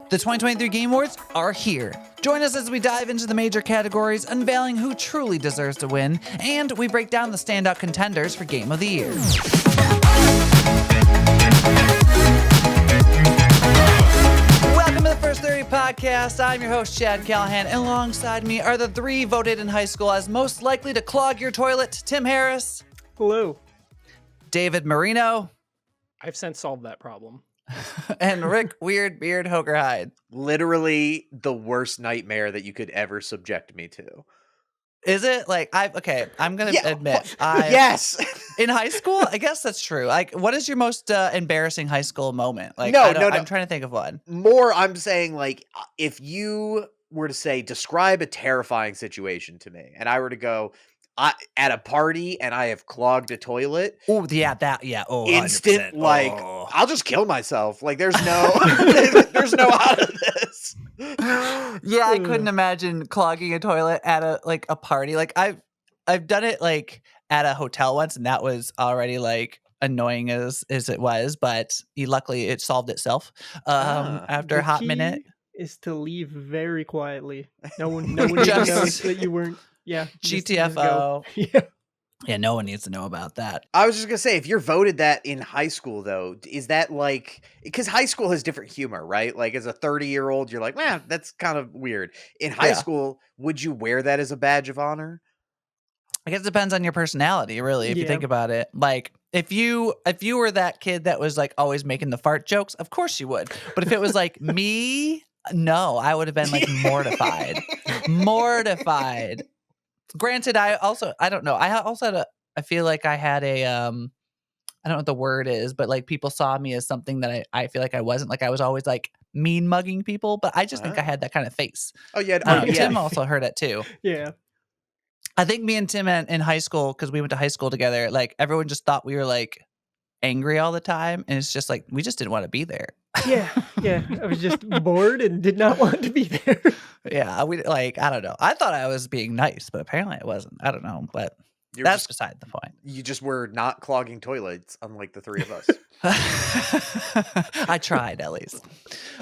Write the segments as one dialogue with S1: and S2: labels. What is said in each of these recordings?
S1: The 2023 Game Awards are here. Join us as we dive into the major categories, unveiling who truly deserves to win, and we break down the standout contenders for Game of the Year. Welcome to the First 30 Podcast. I'm your host, Chad Callahan, and alongside me are the three voted in high school as most likely to clog your toilet: Tim Harris.
S2: Hello.
S1: David Marino.
S2: I've since solved that problem.
S1: And Rick Weird Beard Hogerhide.
S3: Literally the worst nightmare that you could ever subject me to.
S1: Is it? Like, I'm going to admit.
S3: Yes.
S1: In high school? I guess that's true. Like, what is your most embarrassing high school moment? Like,
S3: No.
S1: I'm trying to think of one.
S3: More, I'm saying, like, if you were to say, describe a terrifying situation to me, and I were to go, at a party and I have clogged a toilet.
S1: Oh, yeah, that, yeah. Oh,
S3: instant,
S1: 100%.
S3: like, I'll just kill myself. Like, there's no, there's no out of this.
S1: Yeah, I couldn't imagine clogging a toilet at a party. Like, I've done it like at a hotel once, and that was already like annoying as it was, but luckily it solved itself after a hot minute.
S2: Is to leave very quietly. No one even knows that you weren't. Yeah.
S1: GTFO. Yeah, no one needs to know about that.
S3: I was just going to say, if you're voted that in high school, though, is that like, because high school has different humor, right? Like as a 30-year-old, you're like, man, that's kind of weird. In high school, would you wear that as a badge of honor?
S1: I guess it depends on your personality, really, if you think about it. Like, if you were that kid that was like always making the fart jokes, of course you would. But if it was like me, no, I would have been like mortified. Mortified. Granted, I don't know. I feel like I had a, I don't know what the word is, but like people saw me as something that I feel like I wasn't. Like I was always like mean mugging people, but I just think I had that kind of face.
S3: Oh, yeah.
S1: Tim also heard it too.
S2: Yeah.
S1: I think me and Tim in high school, because we went to high school together, like everyone just thought we were like angry all the time. And it's just like, we just didn't want to be there.
S2: Yeah. I was just bored and did not want to be there.
S1: Yeah, I don't know. I thought I was being nice, but apparently I wasn't. I don't know, but that's beside the point.
S3: You just were not clogging toilets, unlike the three of us.
S1: I tried, at least.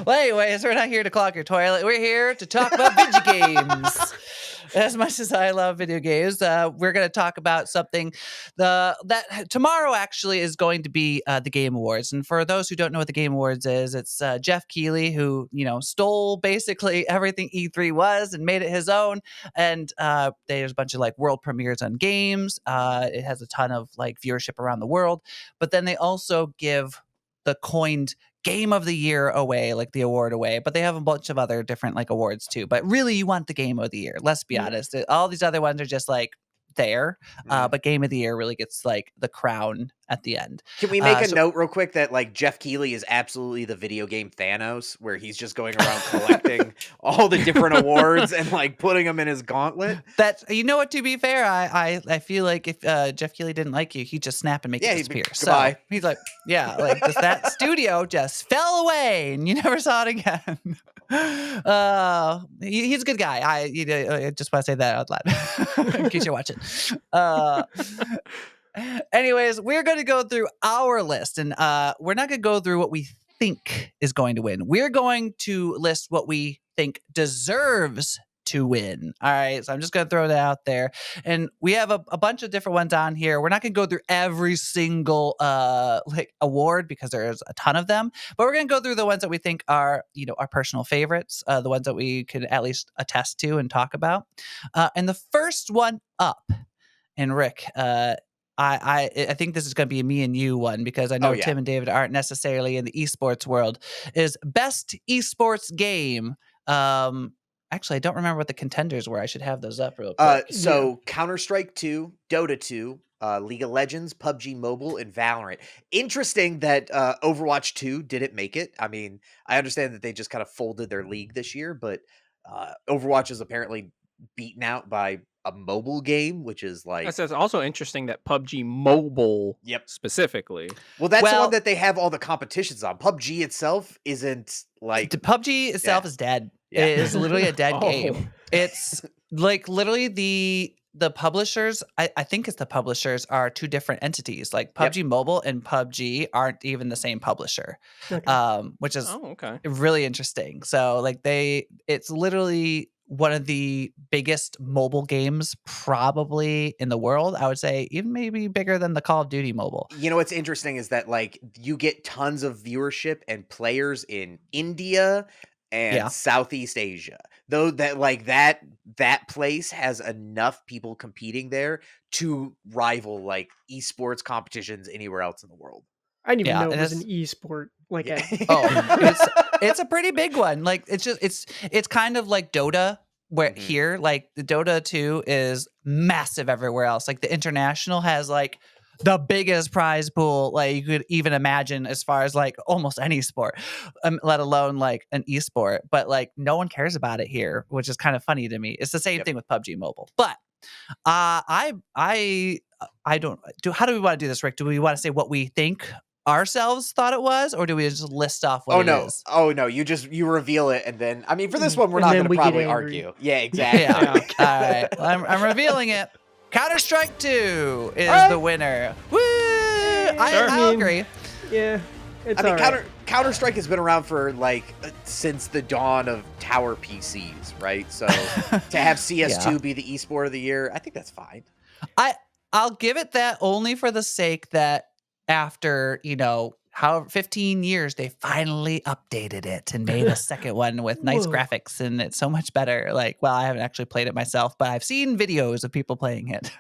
S1: Well, anyways, we're not here to clog your toilet. We're here to talk about video games. As much as I love video games, we're going to talk about something that tomorrow actually is going to be the Game Awards. And for those who don't know what the Game Awards is, it's Jeff Keighley who, stole basically everything E3 was and made it his own. And there's a bunch of like world premieres on games. It has a ton of like viewership around the world. But then they also give the coined Game of the Year away, like the award away, but they have a bunch of other different like awards too. But really, you want the Game of the Year. Let's be honest. All these other ones are just like there, but Game of the Year really gets like the crown at the end.
S3: Can we make a note real quick that like Jeff Keighley is absolutely the video game Thanos, where he's just going around collecting all the different awards and like putting them in his gauntlet?
S1: That, what, to be fair, I feel like if Jeff Keighley didn't like you, he'd just snap and make it disappear. So he's like, like that studio just fell away and you never saw it again. He's a good guy. I just want to say that out loud in case you're watching. Anyways, we're going to go through our list, and we're not going to go through what we think is going to win. We're going to list what we think deserves to win. All right, so I'm just going to throw that out there. And we have a bunch of different ones on here. We're not going to go through every single award because there's a ton of them, but we're going to go through the ones that we think are, our personal favorites, the ones that we could at least attest to and talk about. And the first one up, and Rick, I think this is going to be a me and you one because I know Tim and David aren't necessarily in the esports world, is best esports game. Actually, I don't remember what the contenders were. I should have those up real quick.
S3: Counter-Strike 2, Dota 2, League of Legends, PUBG Mobile, and Valorant. Interesting that Overwatch 2 didn't make it. I mean, I understand that they just kind of folded their league this year, but Overwatch is apparently beaten out by a mobile game, which is like...
S2: That's also interesting that PUBG Mobile specifically.
S3: Well, that's the one that they have all the competitions on. PUBG itself isn't like...
S1: The PUBG itself is dead. Yeah. It is literally a dead game. It's like literally the publishers, I think it's the publishers are two different entities. Like
S3: Yep.
S1: PUBG Mobile and PUBG aren't even the same publisher,
S2: Okay.
S1: which is
S4: Oh, okay.
S1: really interesting. So like it's literally one of the biggest mobile games probably in the world. I would say even maybe bigger than the Call of Duty mobile.
S3: You know what's interesting is that like you get tons of viewership and players in India and
S1: Yeah.
S3: Southeast Asia. Though that like that place has enough people competing there to rival like esports competitions anywhere else in the world.
S2: I didn't even
S1: Yeah,
S2: know it
S1: and
S2: was an
S1: it's-
S2: esport. Like,
S3: Yeah.
S1: It's a pretty big one. Like it's kind of like Dota where
S3: Mhm.
S1: here like the Dota 2 is massive everywhere else. Like the international has like the biggest prize pool like you could even imagine as far as like almost any sport, let alone like an esport. But like no one cares about it here, which is kind of funny to me. It's the same
S3: Yep.
S1: thing with PUBG Mobile. But I don't do. How do we want to do this, Rick? Do we want to say what we think ourselves thought it was, or do we just list off what it is?
S3: Oh no, you reveal it and then I mean for this one we're
S2: And
S3: not
S2: then
S3: going to
S2: we get
S3: probably
S2: angry.
S3: argue. Yeah, exactly.
S1: Yeah. All right. Well, I'm revealing it. Counter-Strike 2 is
S3: Alright.
S1: the winner. Woo!
S2: Sure.
S1: I agree.
S2: yeah, it's
S3: I mean,
S2: all right.
S3: Counter-Strike has been around for like since the dawn of tower PCs, right? So to have CS2
S1: Yeah.
S3: be the esport of the year, I think that's fine.
S1: I'll give it that only for the sake that after, however 15 years, they finally updated it and made a second one with nice
S2: Whoa.
S1: graphics, and it's so much better. Like, well, I haven't actually played it myself, but I've seen videos of people playing it.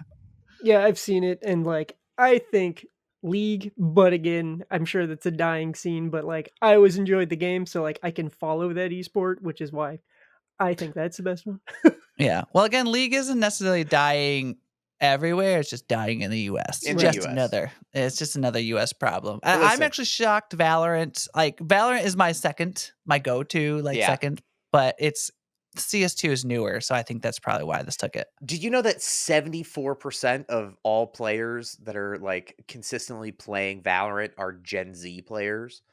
S2: Yeah, I've seen it, and like I think League, but again, I'm sure that's a dying scene. But like I always enjoyed the game, so like I can follow that esport, which is why I think that's the best one.
S1: Yeah. Well, again, League isn't necessarily dying everywhere. It's just dying in the US.
S3: In the
S1: just
S3: US.
S1: It's just another US problem.
S3: But
S1: I'm
S3: listen.
S1: actually shocked Valorant. Like Valorant is my go-to,
S3: Yeah.
S1: second, but it's CS2 is newer, so I think that's probably why this took it.
S3: Did you know that 74% of all players that are like consistently playing Valorant are Gen Z players?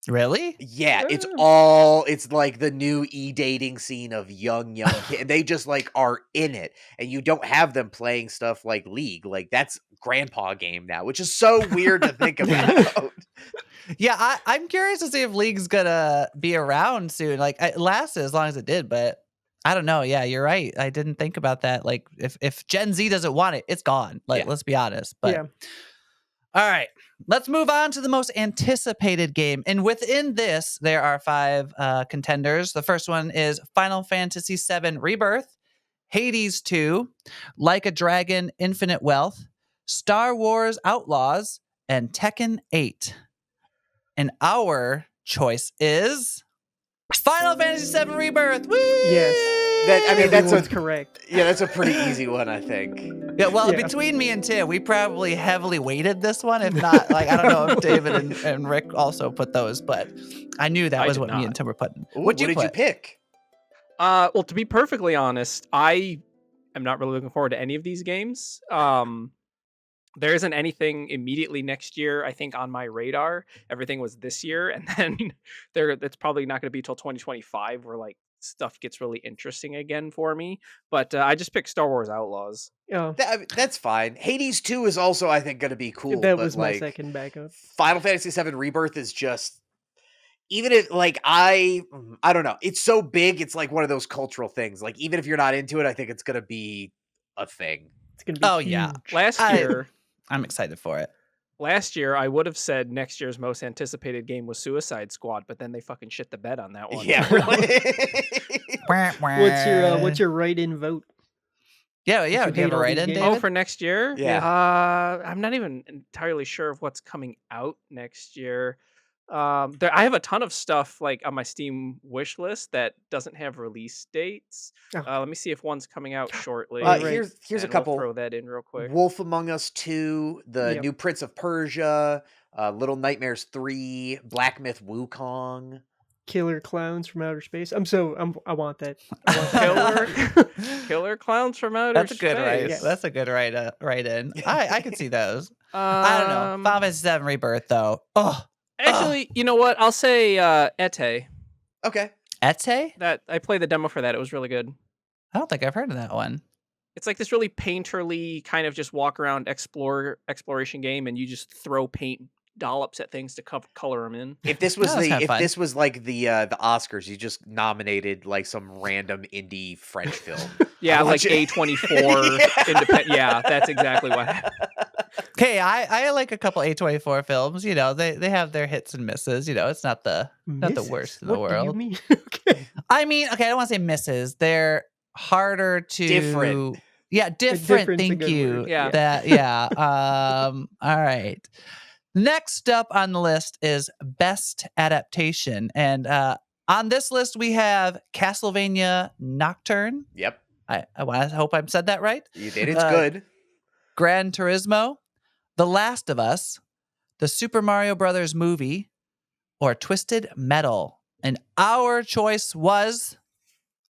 S1: Really?
S3: Yeah,
S2: Oh.
S3: it's like the new e-dating scene of young kids. They just like are in it, and you don't have them playing stuff like League. Like that's grandpa game now, which is so weird to think about.
S1: Yeah, I'm curious to see if League's gonna be around soon. Like it lasted as long as it did, but I don't know. Yeah, you're right. I didn't think about that. Like if Gen Z doesn't want it, it's gone. Like
S3: Yeah.
S1: let's be honest. But
S2: Yeah.
S1: all right, let's move on to the most anticipated game. And within this, there are 5 contenders. The first one is Final Fantasy VII Rebirth, Hades 2, Like a Dragon Infinite Wealth, Star Wars Outlaws, and Tekken 8. And our choice is Final Fantasy VII Rebirth. Woo!
S2: Yes. Everyone's correct.
S3: That's a pretty easy one, I think.
S1: Yeah, well,
S2: Yeah.
S1: between me and Tim, we probably heavily weighted this one. If not, like, I don't know if David and Rick also put those, but I knew that
S4: I
S1: was
S4: did
S1: what me
S4: not.
S1: and Tim were putting.
S3: Ooh,
S1: What'd you
S3: what did you
S1: put?
S3: pick?
S4: Well, to be perfectly honest, I am not really looking forward to any of these games. There isn't anything immediately next year, I think, on my radar. Everything was this year, and then it's probably not going to be till 2025 where like stuff gets really interesting again for me. But I just picked Star Wars Outlaws.
S2: Oh,
S3: That's fine. Hades 2 is also, I think, going to be cool.
S2: that
S3: but,
S2: was my
S3: like,
S2: second backup.
S3: Final Fantasy VII Rebirth is just, even if like I don't know, it's so big. It's like one of those cultural things. Like even if you're not into it, I think it's going to be a thing.
S2: It's gonna be
S1: Oh, yeah.
S2: huge.
S1: I'm excited for it.
S4: Last year, I would have said next year's most anticipated game was Suicide Squad, but then they fucking shit the bed on that one.
S3: Yeah, really.
S2: What's your write-in vote?
S1: Yeah.
S2: you
S1: Do you have
S2: hate
S1: a
S2: all
S1: write
S2: these
S1: in,
S2: games?
S1: David?
S4: Oh, for next year?
S3: Yeah.
S4: I'm not even entirely sure of what's coming out next year. I have a ton of stuff like on my Steam wish list that doesn't have release dates.
S2: Oh.
S4: Let me see if one's coming out shortly.
S2: Right.
S3: Here's a
S4: and we'll
S3: couple.
S4: throw that in real quick.
S3: Wolf Among Us 2, the
S2: Yep.
S3: new Prince of Persia, Little Nightmares 3, Black Myth Wukong.
S2: Killer Clowns from Outer Space. I want that. I want that.
S4: Killer Clowns from Outer
S1: That's a good
S4: Space.
S1: write.
S2: Yes.
S1: That's a good write in. I can see those. I don't know. Final Fantasy VII Rebirth, though. Oh,
S4: Actually, you know what? I'll say Ete.
S3: Okay.
S1: Ete?
S4: That I played the demo for that. It was really good.
S1: I don't think I've heard of that one.
S4: it's like this really painterly kind of just walk around exploration game, and you just throw paint dollops at things to color them in.
S3: If this was
S1: That was kinda fun.
S3: this was like the Oscars, you just nominated like some random indie French film.
S4: Yeah,
S3: I want
S4: like
S3: you-
S4: A24
S3: Yeah.
S4: independent. Yeah, that's exactly what happened.
S1: Okay, I like a couple A24 films. You know, they have their hits and misses. You know, it's not the
S2: Misses?
S1: worst in the
S2: What do you
S1: world.
S2: mean? Okay.
S1: I mean, okay, I don't want to say misses. They're harder to
S3: Different.
S1: Yeah, different.
S2: different's a
S1: Thank
S2: good
S1: you.
S2: word.
S4: Yeah.
S1: That yeah. All right. Next up on the list is best adaptation, and on this list we have Castlevania Nocturne.
S3: Yep,
S1: I hope I said that right.
S3: you did. It's
S1: Uh,
S3: good.
S1: Gran Turismo, The Last of Us, the Super Mario Brothers movie, or Twisted Metal. And our choice was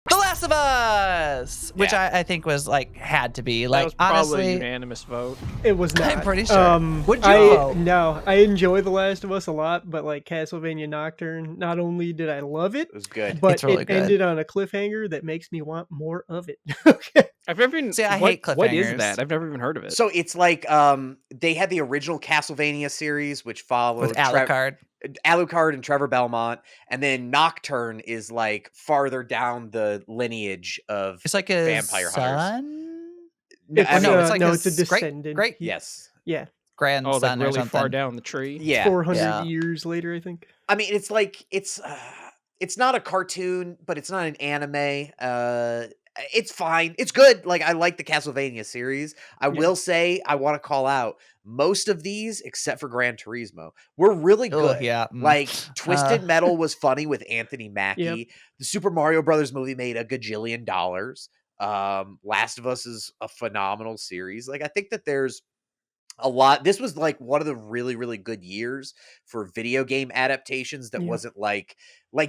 S1: The Last of Us, which
S3: Yeah.
S1: I think was like had to be
S4: That
S1: like
S4: was probably a
S1: honestly.
S4: unanimous vote.
S2: It was not.
S1: I'm pretty sure. Would you
S2: I
S1: vote?
S2: no, I enjoy The Last of Us a lot, but like Castlevania Nocturne, not only did I love it,
S3: It was good.
S2: but
S1: It's really
S2: it
S1: good.
S2: ended on a cliffhanger that makes me want more of it. Okay.
S4: I've never even.
S1: See, I
S4: what,
S1: hate
S4: What is
S1: cliffhangers.
S4: that? I've never even heard of it.
S3: So it's like they had the original Castlevania series, which followed
S1: With Alucard.
S3: Alucard and Trevor Belmont, and then Nocturne is like farther down the lineage of
S1: It's like a
S3: vampire hunters.
S1: son.
S3: No,
S2: It's,
S3: I mean,
S1: no, it's like
S2: no,
S1: his
S2: it's a descendant.
S1: great
S3: yes,
S2: Yeah,
S1: grandson
S4: oh, like
S1: or
S4: really
S1: something.
S4: far down the tree.
S3: yeah.
S2: 400
S1: Yeah.
S2: years later, I think.
S3: I mean, it's like it's not a cartoon, but it's not an anime. It's fine. It's good. Like I like the Castlevania series. I will say I want to call out most of these, except for Gran Turismo, were really
S1: Oh,
S3: good.
S1: yeah.
S3: Like Twisted Metal was funny with Anthony Mackie.
S2: Yep.
S3: The Super Mario Brothers movie made a gajillion dollars. Last of Us is a phenomenal series. Like I think that there's a lot. This was like one of the really, really good years for video game adaptations that
S2: Yeah.
S3: wasn't like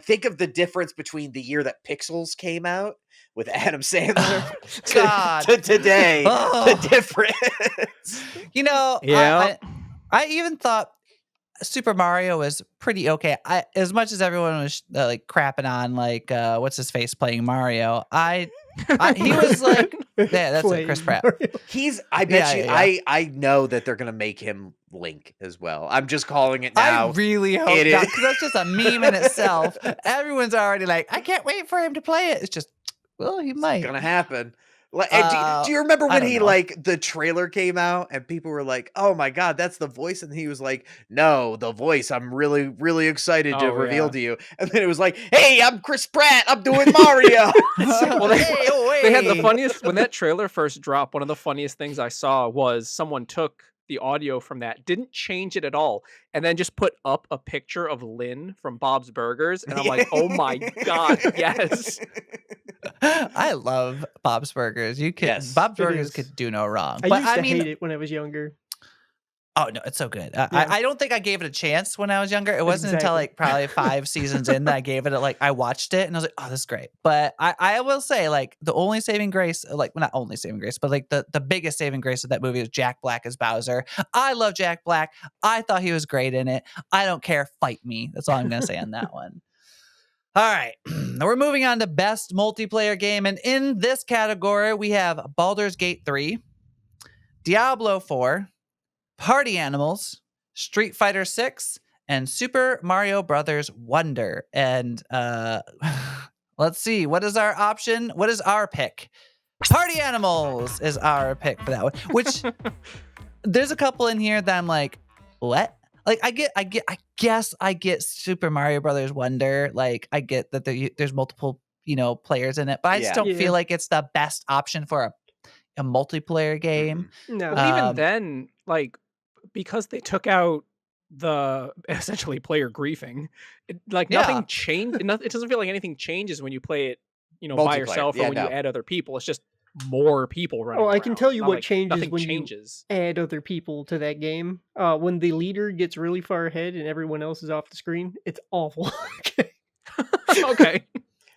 S3: think of the difference between the year that Pixels came out with Adam Sandler
S1: God.
S3: to today.
S1: Oh.
S3: The difference.
S1: You know,
S4: Yeah.
S1: I even thought Super Mario was pretty okay. As much as everyone was like crapping on like what's his face playing Mario, he was like yeah, that's it, Chris Pratt.
S3: I bet you
S1: Yeah.
S3: I know that they're gonna make him Link as well. I'm just calling it now.
S1: I really hope
S3: It
S1: not,
S3: is.
S1: because that's just a meme in itself. Everyone's already like, I can't wait for him to play it. It's just, well, he might.
S3: Gonna happen. Like, and do you remember
S1: I
S3: when
S1: don't
S3: he
S1: know.
S3: like the trailer came out and people were like, "Oh my god, that's the voice," and he was like, "No, the voice. I'm really, really excited to
S4: Oh,
S3: reveal
S4: yeah.
S3: to you." And then it was like, "Hey, I'm Chris Pratt. I'm doing Mario."
S4: Well, they-
S1: Hey, oh,
S4: They had the
S1: hey.
S4: funniest when that trailer first dropped. One of the funniest things I saw was someone took the audio from that, didn't change it at all, and then just put up a picture of Lynn from Bob's Burgers, and I'm like, oh my god, yes.
S1: I love Bob's Burgers. You could
S3: Yes,
S1: Bob's
S2: it
S1: Burgers
S2: is.
S1: could do no wrong.
S2: I
S1: But
S2: used
S1: I
S2: to
S1: mean,
S2: hate it when I was younger.
S1: oh no, it's so good.
S2: Yeah.
S1: I don't think I gave it a chance when I was younger. It wasn't until
S2: Exactly.
S1: like probably 5 seasons in that I gave it I watched it and I was like, oh, this is great. But I will say like the only saving grace, like well, not only saving grace, but like the biggest saving grace of that movie is Jack Black as Bowser. I love Jack Black. I thought he was great in it. I don't care. Fight me. That's all I'm gonna say on that one. All right, now we're moving on to best multiplayer game, and in this category we have Baldur's Gate 3, Diablo 4, Party Animals, Street Fighter 6, and Super Mario Brothers Wonder. And let's see, what is our option? What is our pick? Party Animals is our pick for that one. Which there's a couple in here that I'm like, what? Like I guess I get Super Mario Brothers Wonder. Like I get that there's multiple players in it, but I just
S3: Yeah.
S1: don't
S2: Yeah.
S1: feel like it's the best option for a multiplayer game.
S2: No.
S4: Well, even
S1: Um,
S4: then, like because they took out the essentially player griefing, like
S1: Yeah.
S4: nothing changed. It doesn't feel like anything changes when you play it, by
S3: Multiplayer.
S4: yourself or
S3: Yeah,
S4: when
S3: no.
S4: you add other people. It's just more people running.
S2: Oh, I can
S4: around.
S2: tell you
S4: Not
S2: what
S4: like
S2: changes
S4: nothing
S2: when you
S4: changes.
S2: add other people to that game. When the leader gets really far ahead and everyone else is off the screen, it's awful. Okay.
S4: Okay.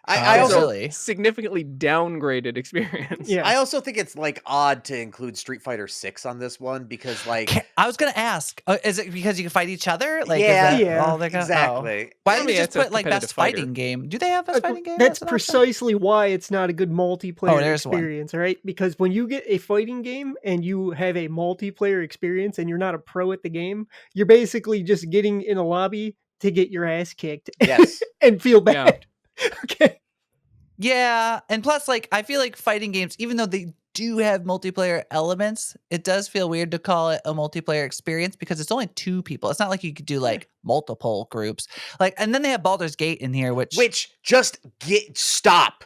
S3: I
S1: Oh,
S3: also
S1: really?
S4: significantly downgraded experience.
S2: Yeah.
S3: I also think it's like odd to include Street Fighter 6 on this one because like
S1: I was gonna ask, is it because you can fight each other? Like, is
S3: yeah,
S1: that
S2: Yeah,
S1: all they're gonna? Oh.
S3: exactly.
S1: Why
S4: I
S1: didn't
S4: mean,
S1: they just
S4: it's a
S1: put like
S4: competitive
S1: best
S4: fighter.
S1: fighting game? Do they have best fighting game?
S2: That's
S1: as an option?
S2: precisely why it's not a good multiplayer
S1: there's one.
S2: experience, all right? Because when you get a fighting game and you have a multiplayer experience and you're not a pro at the game, you're basically just getting in a lobby to get your ass kicked
S3: Yes.
S2: and feel
S4: Yeah.
S2: bad. Okay.
S1: Yeah, and plus, like, I feel like fighting games, even though they do have multiplayer elements, it does feel weird to call it a multiplayer experience because it's only 2 people. It's not like you could do like multiple groups. Like, and then they have Baldur's Gate in here, which
S3: Just stop.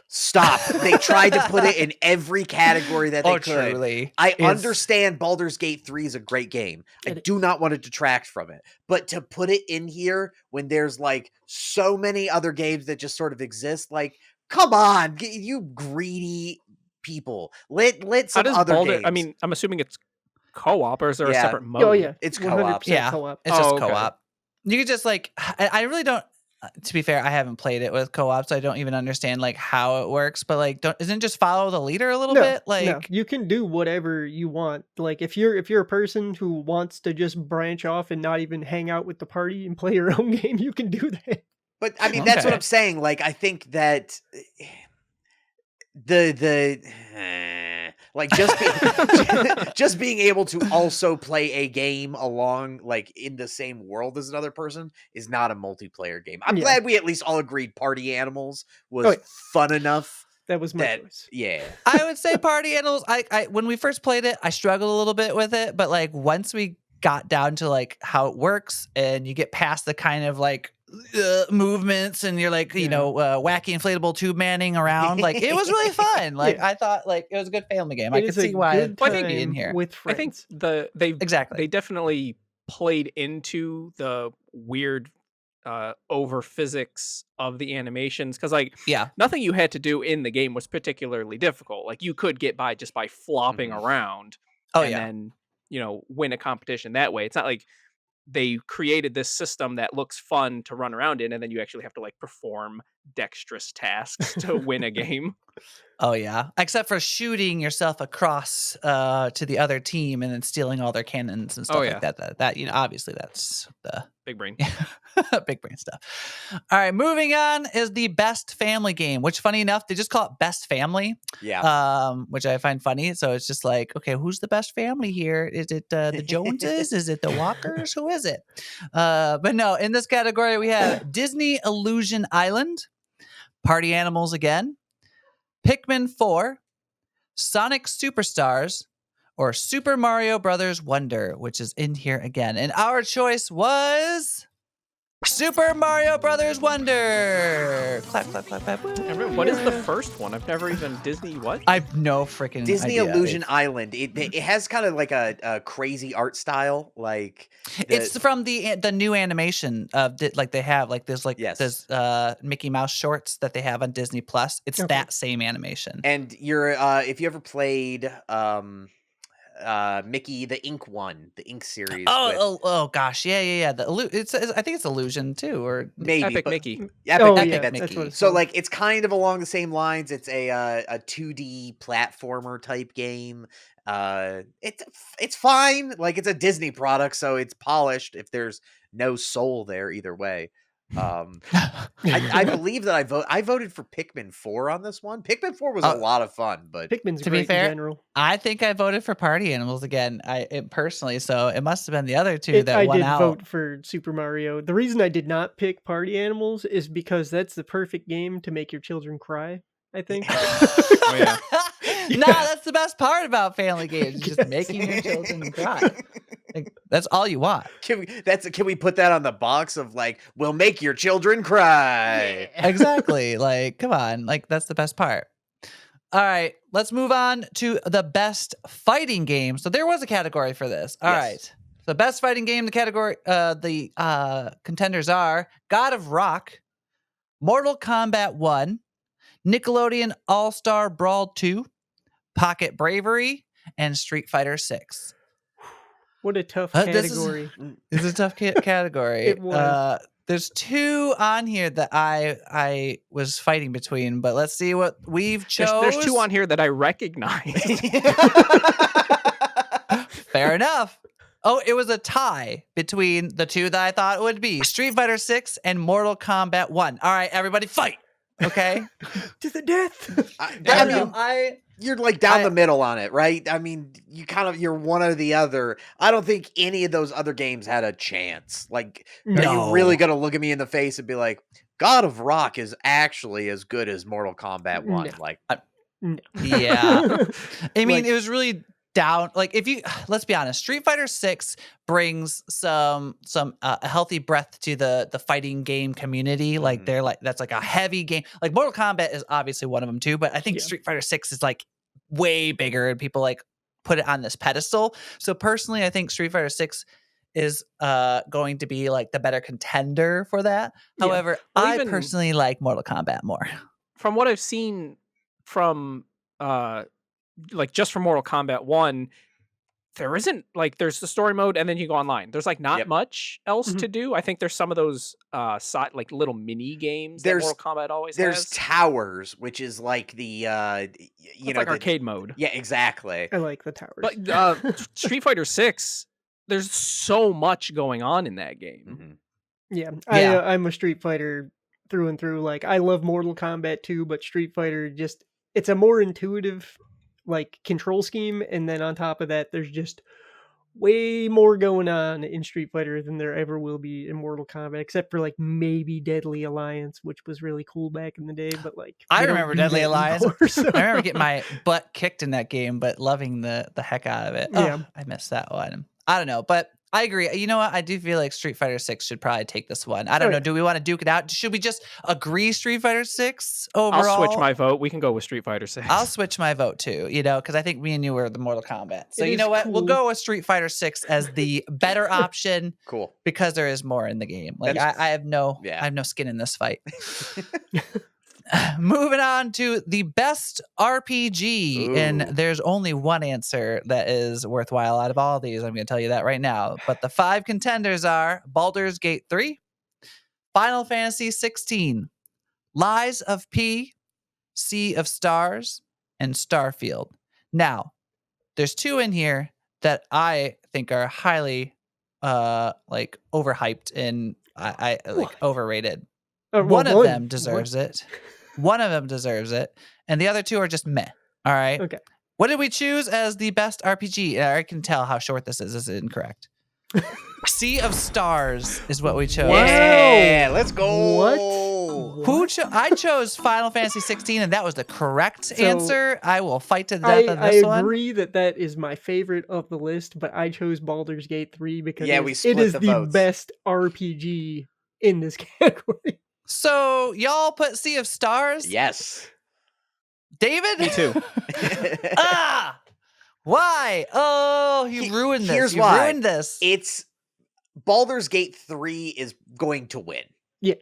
S3: They tried to put it in every category that they could.
S1: truly,
S3: I
S1: it's-
S3: understand Baldur's Gate 3 is a great game. I
S2: It
S3: do not want to detract from it. But to put it in here when there's like so many other games that just sort of exist, like, come on, you greedy people. Let
S4: How
S3: some
S4: does
S3: other
S4: Baldur?
S3: games.
S4: I mean, I'm assuming it's co-op, or is there a
S3: Yeah.
S4: separate mode?
S2: Oh yeah,
S3: It's
S2: 100%
S3: co-op.
S1: Yeah,
S2: co-op.
S1: it's just
S4: Oh, okay.
S1: co-op. You could just like, I really don't. To be fair, I haven't played it with co-op, so I don't even understand like how it works. But like, isn't it just follow the leader a little
S2: No,
S1: bit?
S2: no,
S1: Like,
S2: you can do whatever you want. Like if you're a person who wants to just branch off and not even hang out with the party and play your own game, you can do that.
S3: But I mean, that's what
S1: Okay.
S3: I'm saying. Like, I think that the like just being able to also play a game along like in the same world as another person is not a multiplayer game. I'm
S2: Yeah.
S3: glad we at least all agreed Party Animals was
S2: Oh, yeah.
S3: fun enough.
S2: That was my
S3: That
S2: choice.
S3: yeah.
S1: I would say Party Animals. I when we first played it, I struggled a little bit with it, but like once we got down to like how it works and you get past the kind of like movements and you're like, you know, wacky inflatable tube manning around, like it was really fun. Like
S2: Yeah.
S1: I thought like it was a good family game. I
S2: It
S1: could
S2: is a
S1: see why
S2: good
S1: it could be in
S2: time
S1: here.
S2: with
S4: I think
S2: friends.
S1: Exactly.
S4: they definitely played into the weird over physics of the animations, because like
S1: Yeah.
S4: nothing you had to do in the game was particularly difficult. Like you could get by just by flopping around
S1: Oh
S4: and
S1: yeah.
S4: then, you know, win a competition that way. It's not like they created this system that looks fun to run around in, and then you actually have to like perform dexterous tasks to win a game.
S1: Oh yeah. Except for shooting yourself across to the other team and then stealing all their cannons and stuff
S4: yeah.
S1: like that. That you know, obviously that's the
S4: Big brain.
S1: big brain stuff. All right, moving on is the best family game, which funny enough, they just call it best family.
S3: Yeah.
S1: Which I find funny. So it's just like, okay, who's the best family here? Is it the Joneses? Is it the Walkers? Who is it? But no, in this category we have Disney Illusion Island, Party Animals again, Pikmin 4, Sonic Superstars, or Super Mario Brothers Wonder, which is in here again. And our choice was Super Mario Brothers Wonder. Clap, clap, clap, clap.
S4: What is the first one? I've never even Disney what?
S1: I've no freaking
S3: Disney
S1: idea.
S3: Illusion Island. It has kind of like a crazy art style. Like
S1: It's from the new animation of like they have like there's
S3: Yes.
S1: Mickey Mouse shorts that they have on Disney Plus. It's
S2: Okay.
S1: that same animation.
S3: and you're if you ever played Mickey the Ink one, the Ink series. with-
S1: Oh gosh, yeah. It's I think it's Illusion too, or
S3: maybe
S4: Epic
S3: but-
S4: Mickey.
S3: Epic
S2: Oh
S3: Mickey,
S2: yeah,
S3: that's-
S2: that's what it's
S3: so
S2: called.
S3: like it's kind of along the same lines. It's a 2D platformer type game. It's fine. Like it's a Disney product, so it's polished. If there's no soul there, either way. I believe that I voted for Pikmin 4 on this one. Pikmin 4 was a lot of fun, but
S2: Pikmin's
S1: To be
S2: great
S1: fair,
S2: in general.
S1: I think I voted for Party Animals again. Personally, so it must have been the other two that
S2: I
S1: won
S2: did
S1: out.
S2: vote for Super Mario. The reason I did not pick Party Animals is because that's the perfect game to make your children cry, I think.
S4: Oh, yeah.
S1: Nah, that's the best part about family games, just making your children cry. Like, that's all you want.
S3: can we put that on the box of like, we'll make your children cry?
S1: Exactly. Like, come on. Like, that's the best part. All right, let's move on to the best fighting game. So there was a category for this. All
S3: Yes.
S1: right. So best fighting game, the category, the contenders are God of Rock, Mortal Kombat 1, Nickelodeon All-Star Brawl 2, Pocket Bravery, and Street Fighter 6.
S2: What a tough
S1: This is-
S2: category.
S1: It's a tough category.
S2: It was.
S1: There's two on here that I was fighting between, but let's see what we've chose.
S4: There's two on here that I recognize.
S1: Fair enough. Oh, it was a tie between the two that I thought it would be Street Fighter 6 and Mortal Kombat 1. All right, everybody fight. Okay.
S2: To the death.
S3: You're like down the middle on it, right? I mean, you're one or the other. I don't think any of those other games had a chance. Like, are you really gonna look at me in the face and be like, God of Rock is actually as good as Mortal Kombat 1?
S2: No.
S3: Like,
S1: yeah. I mean, it was really down. Like, if you let's be honest, Street Fighter 6 brings some a healthy breath to the fighting game community. Like, they're like, that's like a heavy game. Like, Mortal Kombat is obviously one of them too, but I think Street Fighter 6 is like way bigger, and people like put it on this pedestal. So personally, I think Street Fighter 6 is going to be like the better contender for that. However, I personally like Mortal Kombat more.
S4: From what I've seen from like just from Mortal Kombat 1, there isn't like, there's the story mode and then you go online. There's like not much else to do. I think there's some of those side, like little mini games that Mortal Kombat always has.
S3: There's towers, which is like the
S4: like arcade mode.
S3: Yeah, exactly.
S2: I like the towers.
S4: But Street Fighter 6, there's so much going on in that game.
S2: Yeah, I'm a Street Fighter through and through. Like, I love Mortal Kombat 2, but Street Fighter just, it's a more intuitive like control scheme, and then on top of that, there's just way more going on in Street Fighter than there ever will be in Mortal Kombat, except for like maybe Deadly Alliance, which was really cool back in the day. But like,
S1: I remember Deadly Alliance. I remember getting my butt kicked in that game, but loving the heck out of it.
S2: Yeah,
S1: I missed that one. I don't know, but I agree. You know what? I do feel like Street Fighter 6 should probably take this one. I don't know. Do we want to duke it out? Should we just agree Street Fighter 6 overall?
S4: I'll switch my vote. We can go with Street Fighter 6.
S1: I'll switch my vote too, because I think me and you were the Mortal Kombat. So you know what?
S2: Cool.
S1: We'll go with Street Fighter 6 as the better option.
S3: Cool.
S1: Because there is more in the game. Like, I have no skin in this fight. Moving on to the best RPG, and there's only one answer that is worthwhile out of all these. I'm going to tell you that right now. But the 5 contenders are Baldur's Gate 3, Final Fantasy 16, Lies of P, Sea of Stars, and Starfield. Now, there's 2 in here that I think are highly like overhyped and I like overrated. One of them deserves it. One of them deserves it, and the other 2 are just meh. All right.
S2: Okay.
S1: What did we choose as the best RPG? I can tell how short this is. This is incorrect. Sea of Stars is what we chose.
S3: Yeah, let's go.
S2: What?
S1: I chose Final Fantasy 16, and that was the correct answer. I will fight to the death on this one.
S2: I agree that is my favorite of the list, but I chose Baldur's Gate 3 because
S3: it
S2: is
S3: the
S2: the best RPG in this category.
S1: So y'all put Sea of Stars?
S3: Yes.
S1: David?
S4: Me too.
S1: Why? Oh, he ruined this.
S3: Here's
S1: you
S3: why.
S1: Ruined this.
S3: It's Baldur's Gate 3 is going to win.
S2: Yeah.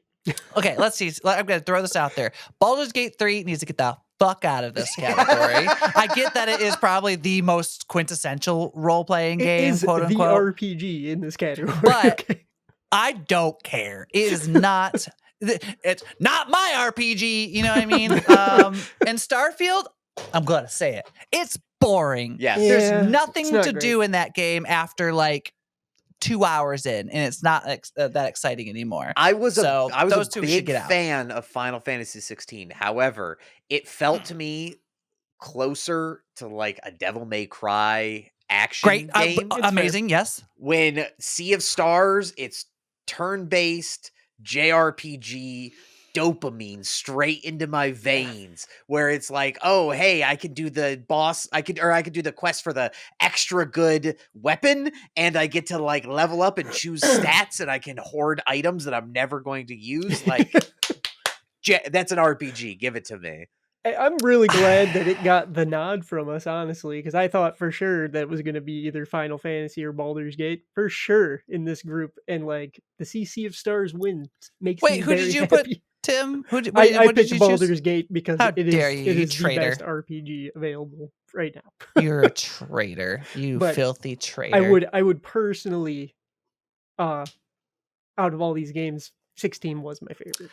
S1: Okay, let's see. I'm going to throw this out there. Baldur's Gate 3 needs to get the fuck out of this category. I get that it is probably the most quintessential role-playing game,
S2: it is
S1: quote unquote.
S2: the RPG in this category.
S1: But I don't care. It is not... It's not my RPG, you know what I mean? And Starfield, I'm going to say it. It's boring.
S3: Yes.
S1: There's nothing to
S2: great.
S1: do in that game after like 2 hours in, and it's not that exciting anymore.
S3: I was a big
S1: get out.
S3: fan of Final Fantasy 16. However, it felt to me closer to like a Devil May Cry action game.
S1: Amazing, yes.
S3: When Sea of Stars, it's turn-based JRPG dopamine straight into my veins, where it's like, oh hey, I can do the boss, I could do the quest for the extra good weapon, and I get to like level up and choose stats, and I can hoard items that I'm never going to use. Like, that's an RPG. Give it to me.
S2: I'm really glad that it got the nod from us, honestly, because I thought for sure that was going to be either Final Fantasy or Baldur's Gate for sure in this group, and like the Sea of Stars win makes me
S1: who did you
S2: happy.
S1: put, Tim?
S2: I picked Baldur's Gate because it is
S1: traitor.
S2: the best RPG available right now.
S1: You're a traitor, you filthy traitor.
S2: I would personally, out of all these games, 16 was my favorite.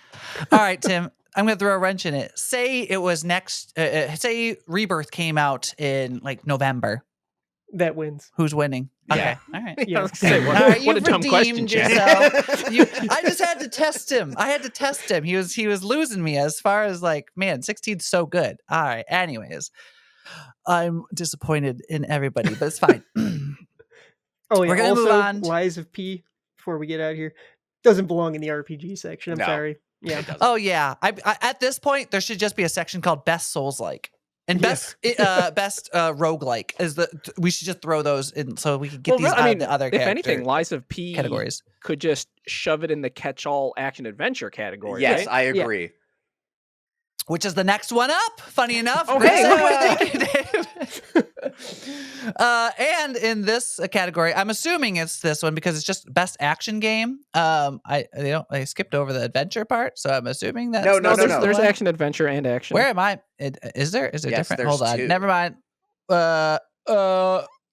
S1: All right, Tim, I'm going to throw a wrench in it. Say it was say Rebirth came out in like November.
S2: That wins.
S1: Who's winning?
S3: Yeah.
S1: Okay. All right.
S4: I
S2: Yeah.
S4: was gonna say,
S1: All right,
S4: what a
S1: you've
S4: dumb question,
S1: redeemed
S4: Chad.
S1: yourself. I just had to test him. He was losing me as far as like, man, 16's so good. All right. Anyways, I'm disappointed in everybody, but it's fine.
S2: Oh yeah.
S1: We're gonna move
S2: also,
S1: on.
S2: Lies of P. Before we get out of here, doesn't belong in the RPG section. I'm
S3: No.
S2: sorry. Yeah.
S3: It doesn't.
S1: Oh yeah. I at this point there should just be a section called Best Souls Like. And
S2: Yeah.
S1: best roguelike is we should just throw those in so we can get these out of the other
S4: if anything, Lies of P
S1: categories.
S4: could just shove it in the catch-all action adventure category.
S3: Yes,
S4: right?
S3: I agree.
S1: Which is the next one up, funny enough.
S4: Oh,
S1: Good
S4: hey,
S1: segue, Dave. And in this category, I'm assuming it's this one because it's just best action game. I skipped over the adventure part, so I'm assuming that's
S3: No,
S4: There's
S1: one.
S4: action adventure and action.
S1: Where am I? Is there
S3: Yes,
S1: different?
S3: there's
S1: Hold on.
S3: two.
S1: Never mind.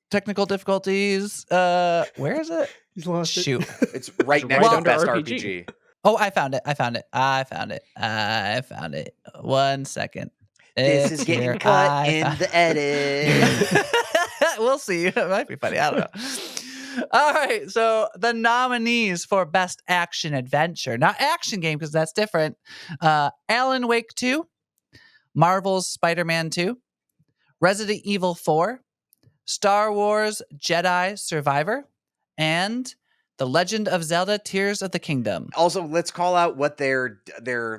S1: Technical difficulties. Where is it?
S2: He's lost it.
S1: Shoot.
S3: It's right
S4: It's
S3: next
S4: right
S3: to
S4: under
S3: best
S4: RPG.
S3: RPG.
S1: Oh, I found it. 1 second.
S3: This
S1: It's
S3: is getting
S1: here.
S3: cut in the edit.
S1: We'll see. It might be funny. I don't know. All right. So the nominees for Best Action Adventure, not action game because that's different. Alan Wake 2, Marvel's Spider-Man 2, Resident Evil 4, Star Wars Jedi Survivor, and The Legend of Zelda Tears of the Kingdom.
S3: Also, let's call out what their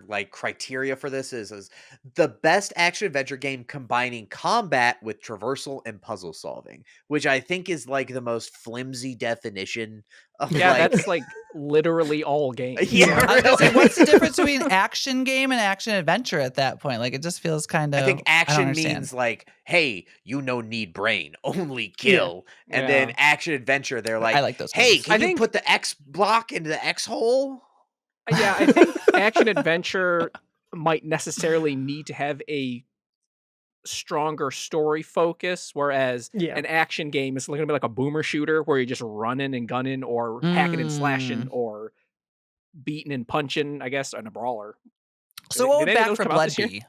S3: like criteria for this is the best action adventure game combining combat with traversal and puzzle solving, which I think is like the most flimsy definition of
S4: Yeah,
S3: like,
S4: that's like literally all games.
S3: Yeah,
S1: I was gonna say,
S3: really.
S1: what's the difference between action game and action adventure at that point? Like, it just feels kind of.
S3: I think
S1: don't
S3: action
S1: understand.
S3: means like, hey, you no need brain, only kill. And then
S4: Yeah.
S3: action adventure, they're like,
S1: I like those.
S3: hey,
S1: games.
S3: can
S4: I
S3: you
S4: think-
S3: put the X block into the X hole?
S4: Yeah, I think action adventure might necessarily need to have a stronger story focus, whereas
S2: Yeah.
S4: an action game is going to be like a boomer shooter where you're just running and gunning or hacking and slashing or beating and punching, I guess, in a brawler.
S1: So
S4: Did
S1: what would
S4: any of
S1: Back
S4: those
S1: for
S4: come out
S1: Blood
S4: this year?
S1: be?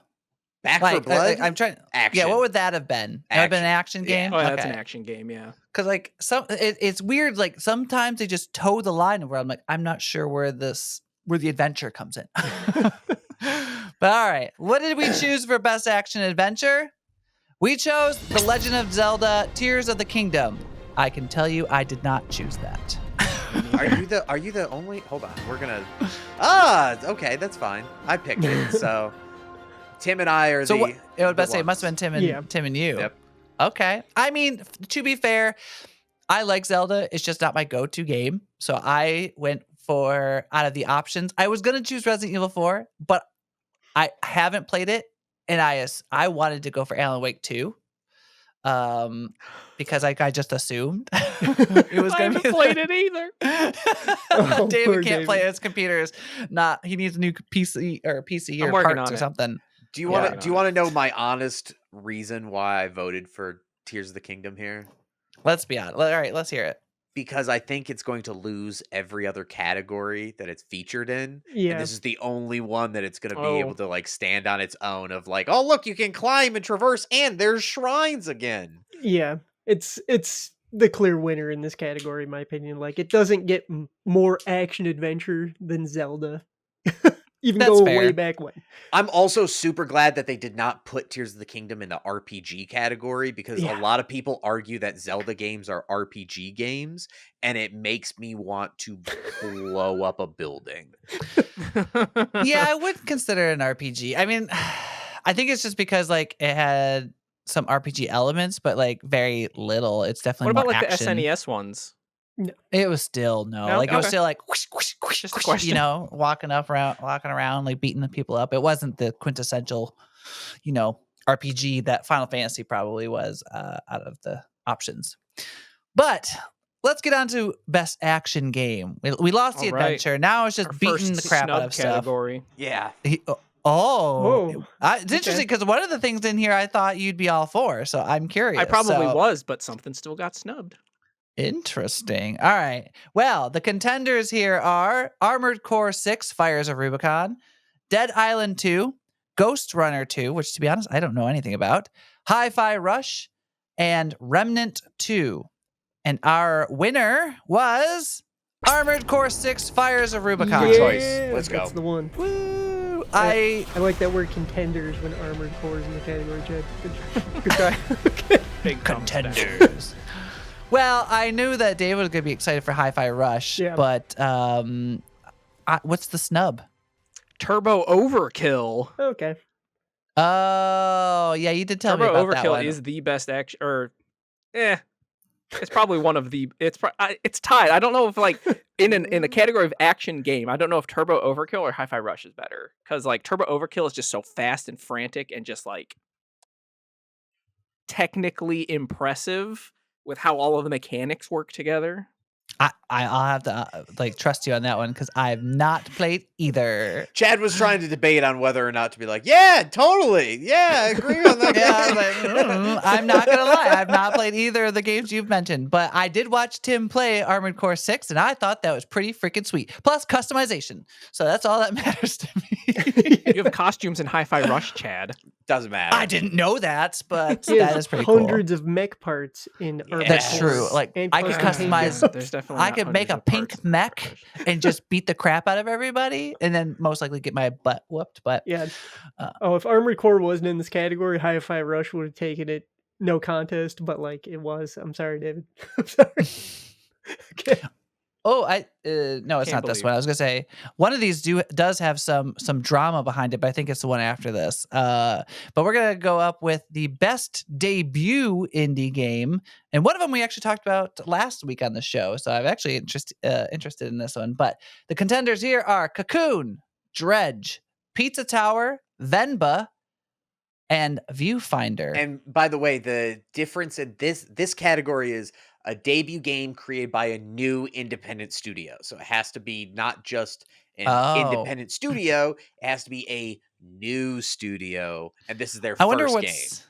S3: Back for
S1: Like,
S3: Blood?
S1: I'm trying.
S3: Action.
S1: Yeah, what would that have been? That would have been an action
S3: Yeah.
S1: game.
S4: Oh, yeah, that's an action game, yeah.
S1: Because like it's weird. Like sometimes they just toe the line where I'm like, I'm not sure where the adventure comes in. But all right, what did we choose for best action adventure? We chose The Legend of Zelda: Tears of the Kingdom. I can tell you, I did not choose that.
S3: Are you the only? Hold on, we're gonna. Okay, that's fine. I picked it, so Tim and I are
S1: So
S3: the.
S1: what? It would
S3: the
S1: say it must have been
S3: ones.
S1: Tim and you.
S3: Yep.
S1: Okay. I mean, to be fair, I like Zelda. It's just not my go-to game. So I went for out of the options. I was gonna choose Resident Evil 4, but I haven't played it, and I wanted to go for Alan Wake 2. Because I just assumed it was
S4: I
S1: going to
S4: haven't
S1: be
S4: played it either.
S2: Oh, poor
S1: David can't play
S2: David.
S1: it. His computer is not. He needs a new PC or
S4: I'm
S1: or
S4: working
S1: parts
S4: on
S1: or
S4: it.
S1: something.
S3: Do you
S1: Yeah.
S3: want to? Do you want to know my honest reason why I voted for Tears of the Kingdom here?
S1: Let's be honest. All right, let's hear it.
S3: Because I think it's going to lose every other category that it's featured in.
S2: Yeah.
S3: And this is the only one that it's going to be
S4: Oh.
S3: able to like stand on its own of like, oh, look, you can climb and traverse and there's shrines again.
S2: Yeah. It's the clear winner in this category, in my opinion. Like, it doesn't get more action adventure than Zelda. Even
S1: That's
S2: go
S1: fair.
S2: way back when.
S3: I'm also super glad that they did not put Tears of the Kingdom in the RPG category because
S2: Yeah.
S3: a lot of people argue that Zelda games are RPG games and it makes me want to blow up a building.
S1: Yeah, I would consider it an RPG. I mean, I think it's just because like it had some RPG elements, but like very little. It's
S4: What
S1: definitely
S4: about
S1: more
S4: like
S1: action.
S4: the SNES ones?
S1: It was still no.
S4: No?
S1: Like it was
S4: Okay.
S1: still like whoosh, whoosh, whoosh,
S4: Just a
S1: whoosh,
S4: question.
S1: you know, walking around, like beating the people up. It wasn't the quintessential, RPG that Final Fantasy probably was out of the options. But let's get on to best action game. We lost the
S4: All right.
S1: adventure. Now it's just
S4: Our
S1: beating the
S4: first
S1: crap out
S4: snub
S1: of stuff.
S4: category.
S3: Yeah.
S1: Oh,
S2: Whoa.
S1: it's interesting because one of the things in here I thought you'd be all for, so I'm curious.
S4: I probably
S1: So-
S4: was, but something still got snubbed.
S1: Interesting. All right. Well, the contenders here are Armored Core 6 Fires of Rubicon, Dead Island 2, Ghost Runner 2, which to be honest, I don't know anything about, Hi-Fi Rush, and Remnant 2. And our winner was Armored Core 6 Fires of Rubicon.
S3: Good choice. Let's
S2: That's
S3: go.
S2: the one.
S1: Woo!
S2: I like that word contenders when Armored Core is in the category, Chad. Good try. Okay.
S4: Big thumbs down.
S1: Contenders. Well, I knew that David was going to be excited for Hi-Fi Rush,
S2: Yeah.
S1: but what's the snub?
S4: Turbo Overkill.
S2: Okay.
S1: Oh, yeah, you did tell me
S4: Turbo
S1: about that
S4: Overkill
S1: one.
S4: is the best action, it's probably one of the. It's tied. I don't know if like in a category of action game, I don't know if Turbo Overkill or Hi-Fi Rush is better, because like Turbo Overkill is just so fast and frantic and just like technically impressive with how all of the mechanics work together.
S1: I'll have to trust you on that one because I have not played either.
S3: Chad was trying to debate on whether or not to be like, yeah, totally. Yeah, I agree on that.
S1: Yeah, I was like, I'm not gonna lie, I've not played either of the games you've mentioned, but I did watch Tim play Armored Core 6, and I thought that was pretty freaking sweet. Plus customization, so that's all that matters to me.
S4: You have costumes in Hi-Fi Rush, Chad.
S3: Doesn't matter.
S1: I didn't know that, but
S2: He
S1: that
S2: has
S1: is pretty cool.
S2: hundreds of mech parts in Armored
S1: That's
S2: Core.
S1: true. Like
S2: And
S1: I could
S2: custom
S1: customize.
S2: paint.
S4: There's definitely.
S1: I
S4: not
S1: could make
S4: hundreds
S1: a
S4: of
S1: pink
S4: parts in
S1: mech
S4: Hi-Fi Rush.
S1: and just beat the crap out of everybody, and then most likely get my butt whooped. But
S2: Yeah. If Armored Core wasn't in this category, Hi-Fi Rush would have taken it, no contest. But like it was. I'm sorry, David. I'm sorry. Okay.
S1: no, it's not this
S4: believe.
S1: one. I was gonna say one of these does have some drama behind it, but I think it's the one after this. But we're gonna go up with the best debut indie game, and one of them we actually talked about last week on the show. So I'm actually interested in this one. But the contenders here are Cocoon, Dredge, Pizza Tower, Venba, and Viewfinder.
S3: And by the way, the difference in this category is a debut game created by a new independent studio. So it has to be not just an independent studio, it has to be a new studio. And this is their
S1: I wonder
S3: first
S1: what's
S3: game.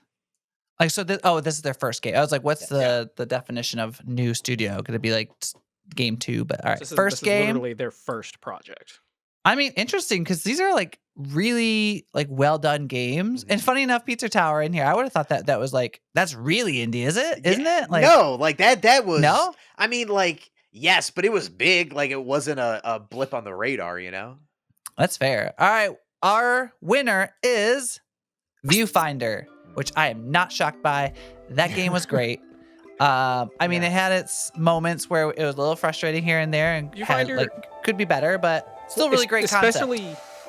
S1: like. So this is their first game. I was like, what's the definition of new studio? Could it be like game 2? But all right,
S4: This
S1: first
S4: is
S1: game.
S4: literally their first project.
S1: I mean, interesting because these are like really like well done games. And funny enough, Pizza Tower in here, I would have thought that was like that's really indie, is it? Isn't it? Like
S3: no, like that was
S1: no.
S3: I mean, like, yes, but it was big. Like it wasn't a blip on the radar, you know?
S1: That's fair. All right, our winner is Viewfinder, which I am not shocked by. That game was great. I mean, it had its moments where it was a little frustrating here and there, and
S4: Viewfinder
S1: could be better, but still really great concept.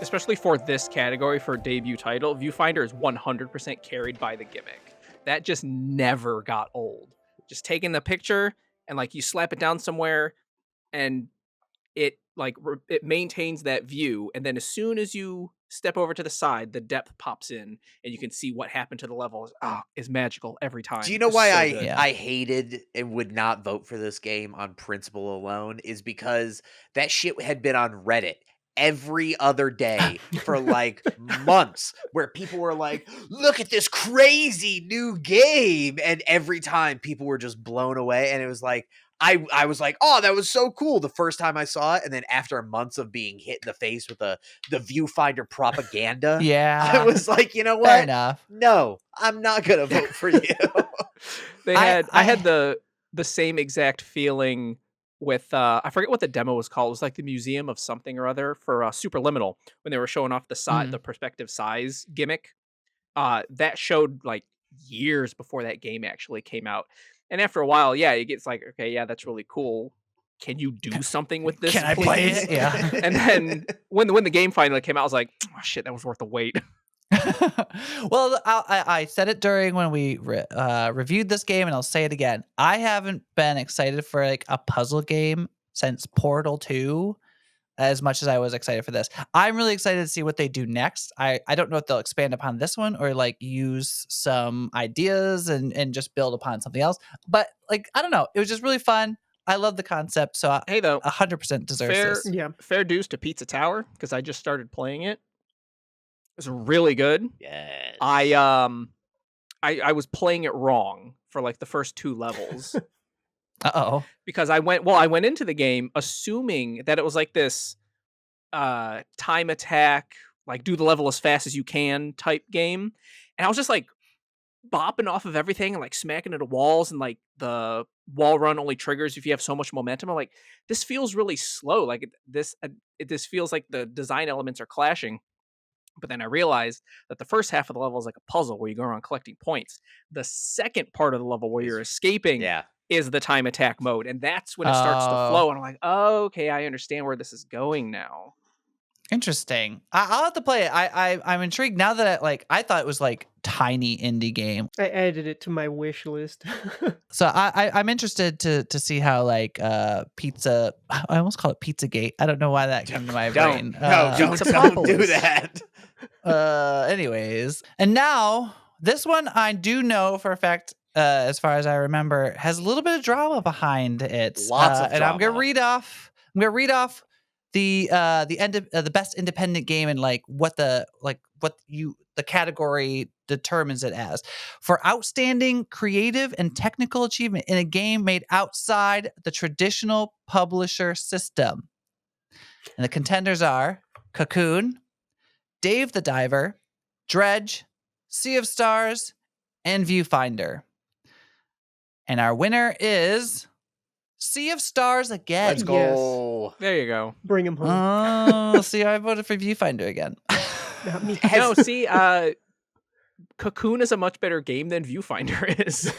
S4: Especially for this category for debut title, Viewfinder is 100% carried by the gimmick. That just never got old. Just taking the picture and like you slap it down somewhere, and it like it maintains that view, and then as soon as you step over to the side, the depth pops in, and you can see what happened to the levels. Is magical every time.
S3: Do you know
S4: It's
S3: why
S4: so good.
S3: I hated and would not vote for this game on principle alone? Is because that shit had been on Reddit every other day for like months, where people were like, look at this crazy new game, and every time people were just blown away. And it was like I was like, oh, that was so cool the first time I saw it, and then after months of being hit in the face with the Viewfinder propaganda, I was like, you know what?
S1: Fair enough.
S3: No, I'm not gonna vote for you.
S4: I had the same exact feeling with I forget what the demo was called. It was like the Museum of something or other for Superliminal, when they were showing off the side, the perspective size gimmick. That showed like years before that game actually came out. And after a while, yeah, it gets like, okay, yeah, that's really cool. Can you do something with this?
S1: Can I play it? Yeah.
S4: And then when the game finally came out, I was like, oh shit, that was worth the wait.
S1: Well, I said it during when we reviewed this game, and I'll say it again. I haven't been excited for like a puzzle game since Portal 2 as much as I was excited for this. I'm really excited to see what they do next. I don't know if they'll expand upon this one or like use some ideas and just build upon something else. But like, I don't know. It was just really fun. I love the concept. So
S4: hey, though,
S1: 100% deserves this.
S4: Fair dues to Pizza Tower, because I just started playing it. It was really good.
S3: Yes.
S4: I was playing it wrong for like the first 2 levels.
S1: Uh-oh.
S4: because I went into the game assuming that it was like this time attack, like do the level as fast as you can type game. And I was just like bopping off of everything and like smacking into walls, and like the wall run only triggers if you have so much momentum. I'm like, this feels really slow. Like this feels like the design elements are clashing. But then I realized that the first half of the level is like a puzzle where you go around collecting points. The second part of the level where you're escaping
S3: Yeah.
S4: is the time attack mode, and that's when it starts to
S1: Oh.
S4: flow. And I'm like, oh, okay, I understand where this is going now.
S1: Interesting. I'll have to play it. I'm intrigued now that I thought it was like tiny indie game.
S2: I added it to my wish list.
S1: So I'm interested to see how like pizza. I almost call it Pizzagate. I don't know why that came to my brain.
S3: Don't do
S4: Pizzapopolis.
S3: that.
S1: Anyways, and now this one I do know for a fact, as far as I remember, has a little bit of drama behind it.
S3: Lots of
S1: and I'm gonna
S3: drama.
S1: read off. The end of the best independent game and like what the category determines it as for outstanding creative and technical achievement in a game made outside the traditional publisher system. And the contenders are Cocoon, Dave the Diver, Dredge, Sea of Stars, and Viewfinder. And our winner is Sea of Stars again.
S3: Let's go.
S4: There you go.
S2: Bring him home.
S1: Oh, see, I voted for Viewfinder again.
S2: Not me.
S4: No, see, Cocoon is a much better game than Viewfinder is.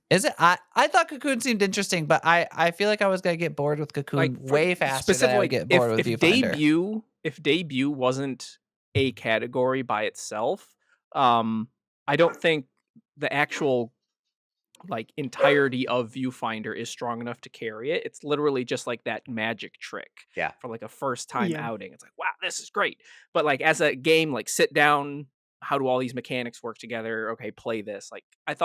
S1: Is it? I thought Cocoon seemed interesting, but I feel like I was gonna get bored with Cocoon
S4: Like
S1: way faster than I would get bored with Viewfinder.
S4: If debut wasn't a category by itself, I don't think the actual like entirety of Viewfinder is strong enough to carry it. It's literally just like that magic trick.
S3: Yeah.
S4: For like a first time
S2: Yeah.
S4: outing. It's like, wow, this is great. But like as a game, like sit down, how do all these mechanics work together? Okay, play this. Like I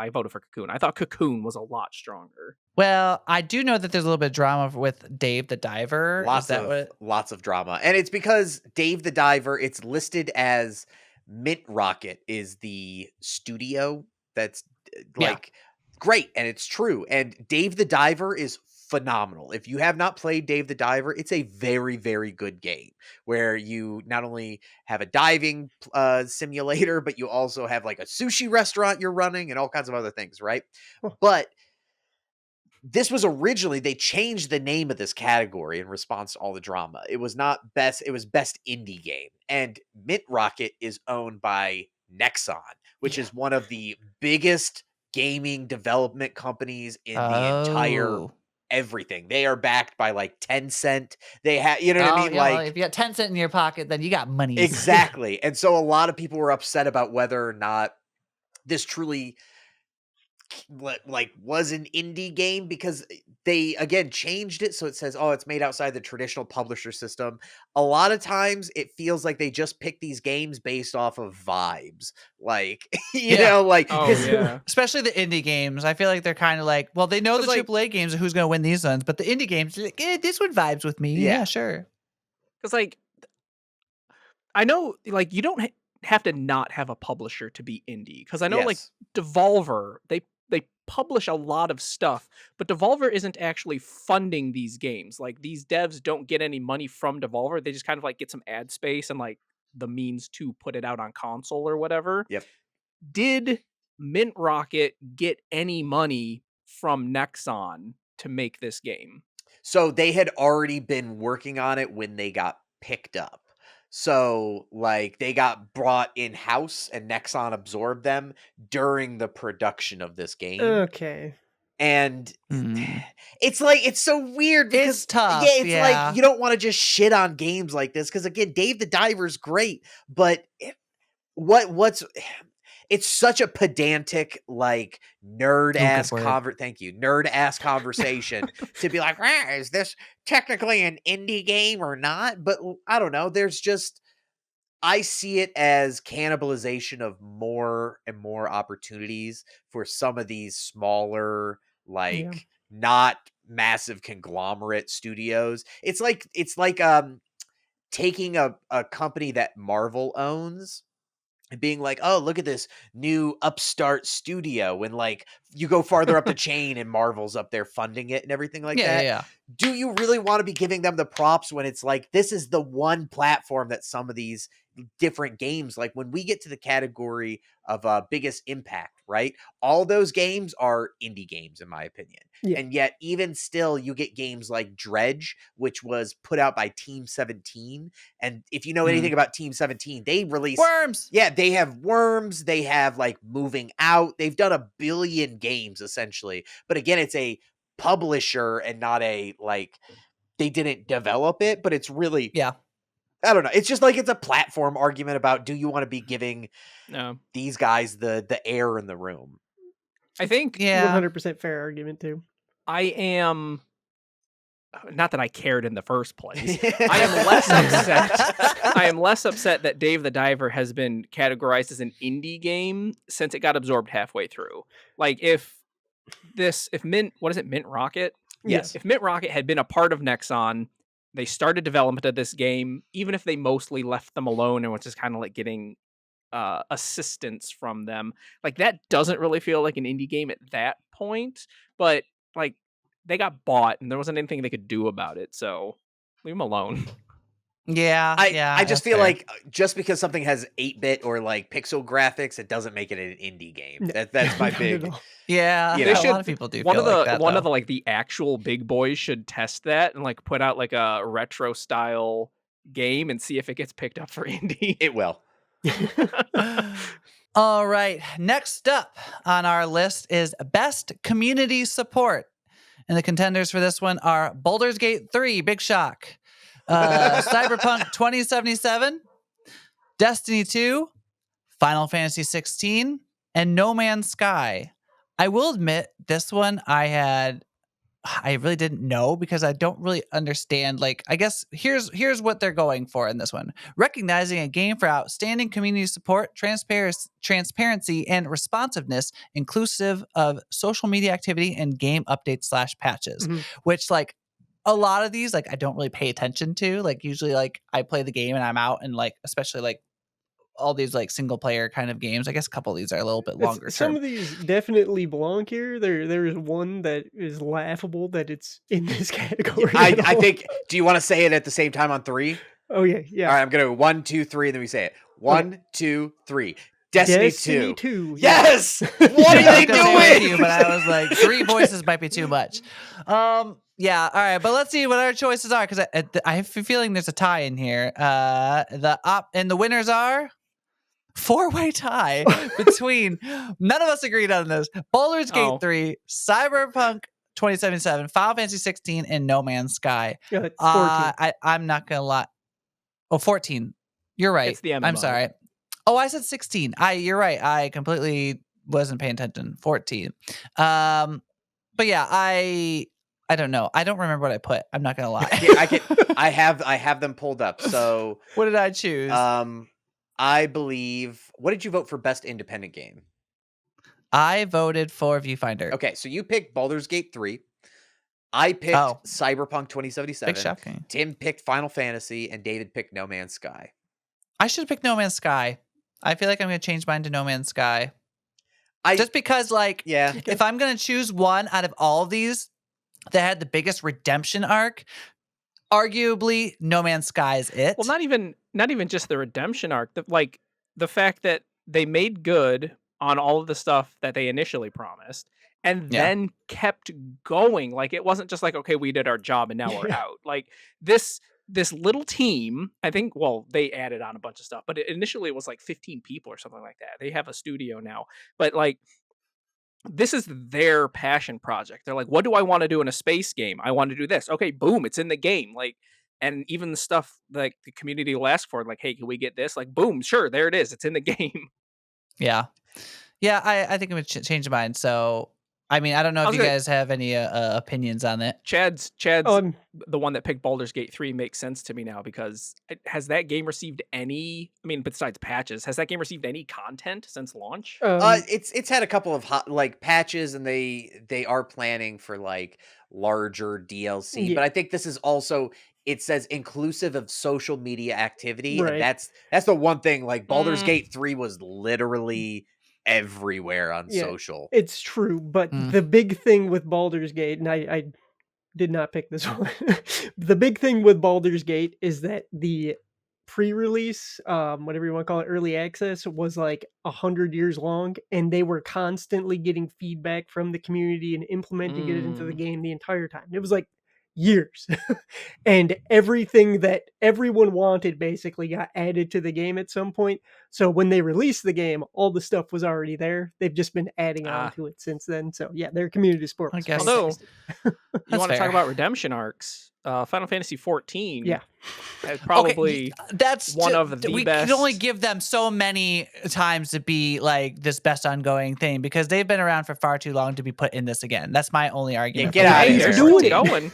S4: voted for Cocoon. I thought Cocoon was a lot stronger.
S1: Well, I do know that there's a little bit of drama with Dave the Diver.
S3: Lots of drama. And it's because Dave the Diver, it's listed as Mint Rocket is the studio that's like great, and it's true. And Dave the Diver is phenomenal. If you have not played Dave the Diver, it's a very, very good game where you not only have a diving simulator, but you also have like a sushi restaurant you're running and all kinds of other things, right? But this was originally, they changed the name of this category in response to all the drama. It was not best, it was best indie game. And Mint Rocket is owned by Nexon, which is one of the biggest gaming development companies in the entire everything. They are backed by like Tencent. They have, you know what I mean?
S1: Yeah,
S3: like,
S1: well, if you got 10 cents in your pocket, then you got money.
S3: Exactly. And so a lot of people were upset about whether or not this truly like was an indie game, because they again changed it so it says, oh, it's made outside the traditional publisher system. A lot of times it feels like they just pick these games based off of vibes, like you know, like
S1: especially the indie games. I feel like they're kind of like, well, they know the
S4: like,
S1: AAA games are who's going to win these ones, but the indie games, like, this one vibes with me. Yeah, sure.
S4: Because like I know like you don't have to not have a publisher to be indie, because I know like Devolver, they publish a lot of stuff, but Devolver isn't actually funding these games. Like these devs don't get any money from Devolver. They just kind of like get some ad space and like the means to put it out on console or whatever.
S3: Yep.
S4: Did Mint Rocket get any money from Nexon to make this game?
S3: So they had already been working on it when they got picked up. So, like, they got brought in-house and Nexon absorbed them during the production of this game.
S2: Okay.
S3: And it's like, it's so weird because
S1: it's tough.
S3: Yeah, it's like you don't want to just shit on games like this, because again, Dave the Diver's great, but it's such a pedantic, like nerd-ass nerd-ass conversation to be like, is this technically an indie game or not? But I don't know. There's just, I see it as cannibalization of more and more opportunities for some of these smaller, like not massive conglomerate studios. It's like taking a company that Marvel owns and being like, oh, look at this new upstart studio, when like you go farther up the chain and Marvel's up there funding it and everything like
S1: Yeah,
S3: that.
S1: yeah.
S3: Do you really want to be giving them the props when it's like, this is the one platform that some of these different games, like when we get to the category of biggest impact, right? All those games are indie games, in my opinion.
S2: Yeah.
S3: And yet, even still, you get games like Dredge, which was put out by Team 17. And if you know anything about Team 17, they release
S1: Worms.
S3: Yeah, they have Worms. They have like Moving Out. They've done a billion games essentially. But again, it's a publisher and not a like, they didn't develop it, but it's really,
S1: Yeah.
S3: I don't know. It's just like, it's a platform argument about, do you want to be giving
S4: No,
S3: these guys the air in the room?
S4: I think
S1: Yeah.
S2: 100% fair argument too.
S4: I am. Not that I cared in the first place. I am less upset. I am less upset that Dave the Diver has been categorized as an indie game since it got absorbed halfway through. Like if Mint, what is it, Mint Rocket?
S3: Yes.
S4: If Mint Rocket had been a part of Nexon, they started development of this game, even if they mostly left them alone and was just kind of like getting assistance from them. Like that doesn't really feel like an indie game at that point, but like they got bought and there wasn't anything they could do about it, so leave them alone.
S1: Yeah.
S3: I just
S1: that's
S3: feel
S1: fair.
S3: like just because something has 8-bit or like pixel graphics, it doesn't make it an indie game.
S2: No,
S3: That's my
S2: not
S3: big.
S2: at all.
S1: Yeah,
S3: You
S1: a
S3: know.
S1: lot of people do
S4: One
S1: feel
S4: of the
S1: like that.
S4: one of
S1: though.
S4: the like the actual big boys should test that and like put out like a retro style game and see if it gets picked up for indie.
S3: It will.
S1: All right. Next up on our list is best community support. And the contenders for this one are Baldur's Gate 3, big shock. Cyberpunk 2077, Destiny 2, Final Fantasy 16, and No Man's Sky. I will admit, this one I really didn't know because I don't really understand. Like, I guess here's what they're going for in this one: recognizing a game for outstanding community support, transparency, and responsiveness, inclusive of social media activity and game updates / patches.
S2: Mhm.
S1: Which, like, a lot of these, like, I don't really pay attention to. Like, usually, like, I play the game and I'm out, and like, especially like all these like single player kind of games. I guess a couple of these are a little bit longer
S2: Some
S1: term.
S2: of these definitely belong here. There is one that is laughable that it's in this category. at
S3: I
S2: all.
S3: think. Do you want to say it at the same time on 3?
S2: Oh yeah.
S3: All right, I'm gonna go 1, 2, 3, and then we say it. 1, 2, 3. Destiny 2.
S2: 2.
S3: Yes. What
S1: I
S3: are
S1: was
S3: they
S1: gonna say with
S3: doing?
S1: you, but I was like, 3 voices might be too much. Yeah, all right, but let's see what our choices are because I have a feeling there's a tie in here. And the winners are 4-way tie between none of us agreed on this: Baldur's Gate
S4: Oh.
S1: 3, Cyberpunk 2077, Final Fantasy 16, and No Man's Sky.
S2: Yeah, it's 14.
S1: I'm not gonna lie. Oh, 14. You're right.
S4: It's the
S1: I'm
S4: MMO.
S1: sorry. Oh, I said 16. You're right. I completely wasn't paying attention. 14. But yeah, I don't know. I don't remember what I put. I'm not gonna lie.
S3: Here, I have them pulled up. So
S1: What did I choose?
S3: I believe. What did you vote for best independent game?
S1: I voted for Viewfinder.
S3: Okay, so you picked Baldur's Gate 3. I picked Cyberpunk 2077.
S1: Big shocking.
S3: Tim picked Final Fantasy, and David picked No Man's Sky.
S1: I should have picked No Man's Sky. I feel like I'm gonna change mine to No Man's Sky. Just because, like,
S3: Yeah.
S1: if I'm gonna choose one out of all of these that had the biggest redemption arc, arguably No Man's Sky is it.
S4: Well, not even just the redemption arc. Like the fact that they made good on all of the stuff that they initially promised, and
S1: Yeah.
S4: then kept going. Like it wasn't just like, okay, we did our job and now we're out. Like this little team, I think. Well, they added on a bunch of stuff, but initially it was like 15 people or something like that. They have a studio now, but like. This is their passion project. They're like, what do I want to do in a space game? I want to do this. Okay, boom, it's in the game. Like, and even the stuff like the community will ask for, like, hey, can we get this? Like, boom, sure, there it is. It's in the game.
S1: Yeah. I think I'm gonna change mine. So, I mean, I don't know if you guys have any opinions on it.
S4: Chad's the one that picked Baldur's Gate 3 makes sense to me now because has that game received any? I mean, besides patches, has that game received any content since launch?
S3: It's had a couple of hot like patches, and they are planning for like larger DLC.
S2: Yeah.
S3: But I think this is also it says inclusive of social media activity, and
S2: Right.
S3: that's the one thing. Like Baldur's
S4: Mm.
S3: Gate 3 was literally everywhere on
S2: Yeah,
S3: social.
S2: it's true, but
S1: Mm.
S2: the big thing with Baldur's Gate, and I did not pick this one. The big thing with Baldur's Gate is that the pre-release, whatever you want to call it, early access, was like 100 years long, and they were constantly getting feedback from the community and implementing it into the game the entire time. It was like years. And everything that everyone wanted basically got added to the game at some point. So when they released the game, all the stuff was already there. They've just been adding on to it since then. So yeah, their community support
S1: I
S2: was
S1: guess-
S4: Although,
S2: fantastic.
S4: You
S1: That's
S4: want to
S1: fair.
S4: talk about redemption arcs? Final Fantasy 14
S2: Yeah.
S4: is probably
S1: that's
S4: one of the
S1: we
S4: best.
S1: can only give them so many times to be like this best ongoing thing because they've been around for far too long to be put in this again. That's my only argument.
S3: get
S1: for
S3: outta
S1: why
S3: here.
S1: they're
S4: They're
S2: doing
S4: still
S2: it.
S4: going.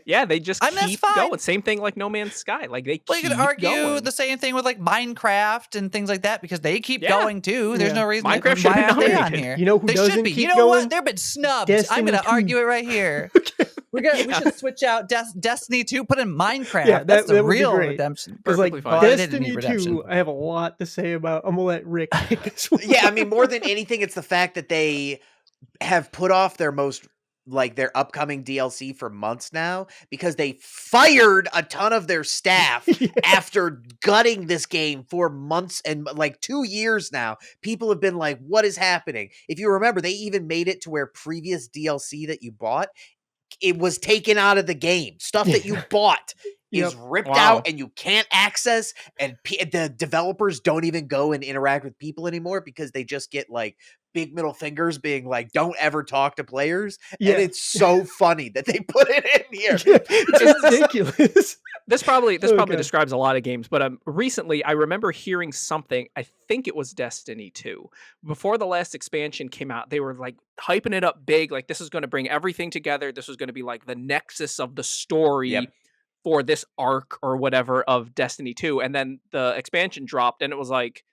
S4: Yeah, they just
S1: I mean, that's
S4: keep
S1: fine.
S4: going. Same thing like No Man's Sky. Like they
S1: Well, you
S4: keep
S1: could argue
S4: going.
S1: the same thing with like Minecraft and things like that because they keep
S4: Yeah.
S1: going too. There's
S2: Yeah.
S1: no reason
S4: Minecraft
S1: why
S4: should be
S1: aren't they on
S4: nominated.
S1: here?
S2: You know who
S1: They
S2: doesn't
S1: should be.
S2: keep
S1: You know
S2: going?
S1: what? They've been snubbed. I'm
S2: Destiny
S1: gonna
S2: 2.
S1: argue it right here. We should switch out Destiny 2, put in Minecraft.
S2: Yeah,
S1: That's the
S2: that would be
S1: real
S2: great.
S1: redemption.
S2: Because like
S4: Perfectly fine.
S1: Well, they didn't need
S2: Destiny
S1: redemption.
S2: 2, I have a lot to say about. I'm gonna let Rick take this one.
S3: Yeah, I mean, more than anything, it's the fact that they have put off their their upcoming DLC for months now because they fired a ton of their staff
S2: Yeah.
S3: after gutting this game for months and like 2 years now. People have been like, what is happening? If you remember, they even made it to where previous DLC that you bought, it was taken out of the game. Stuff that you bought is ripped
S4: Wow.
S3: out and you can't access, and the developers don't even go and interact with people anymore because they just get like big middle fingers being like, don't ever talk to players.
S2: Yeah.
S3: And it's so funny that they put it in here.
S2: Yeah, it's ridiculous.
S4: This probably
S2: God.
S4: describes a lot of games, but recently I remember hearing something. I think it was Destiny 2. Before the last expansion came out, they were like hyping it up big, like this is going to bring everything together. This was going to be like the nexus of the story
S3: Yep.
S4: for this arc or whatever of Destiny 2. And then the expansion dropped, and it was like,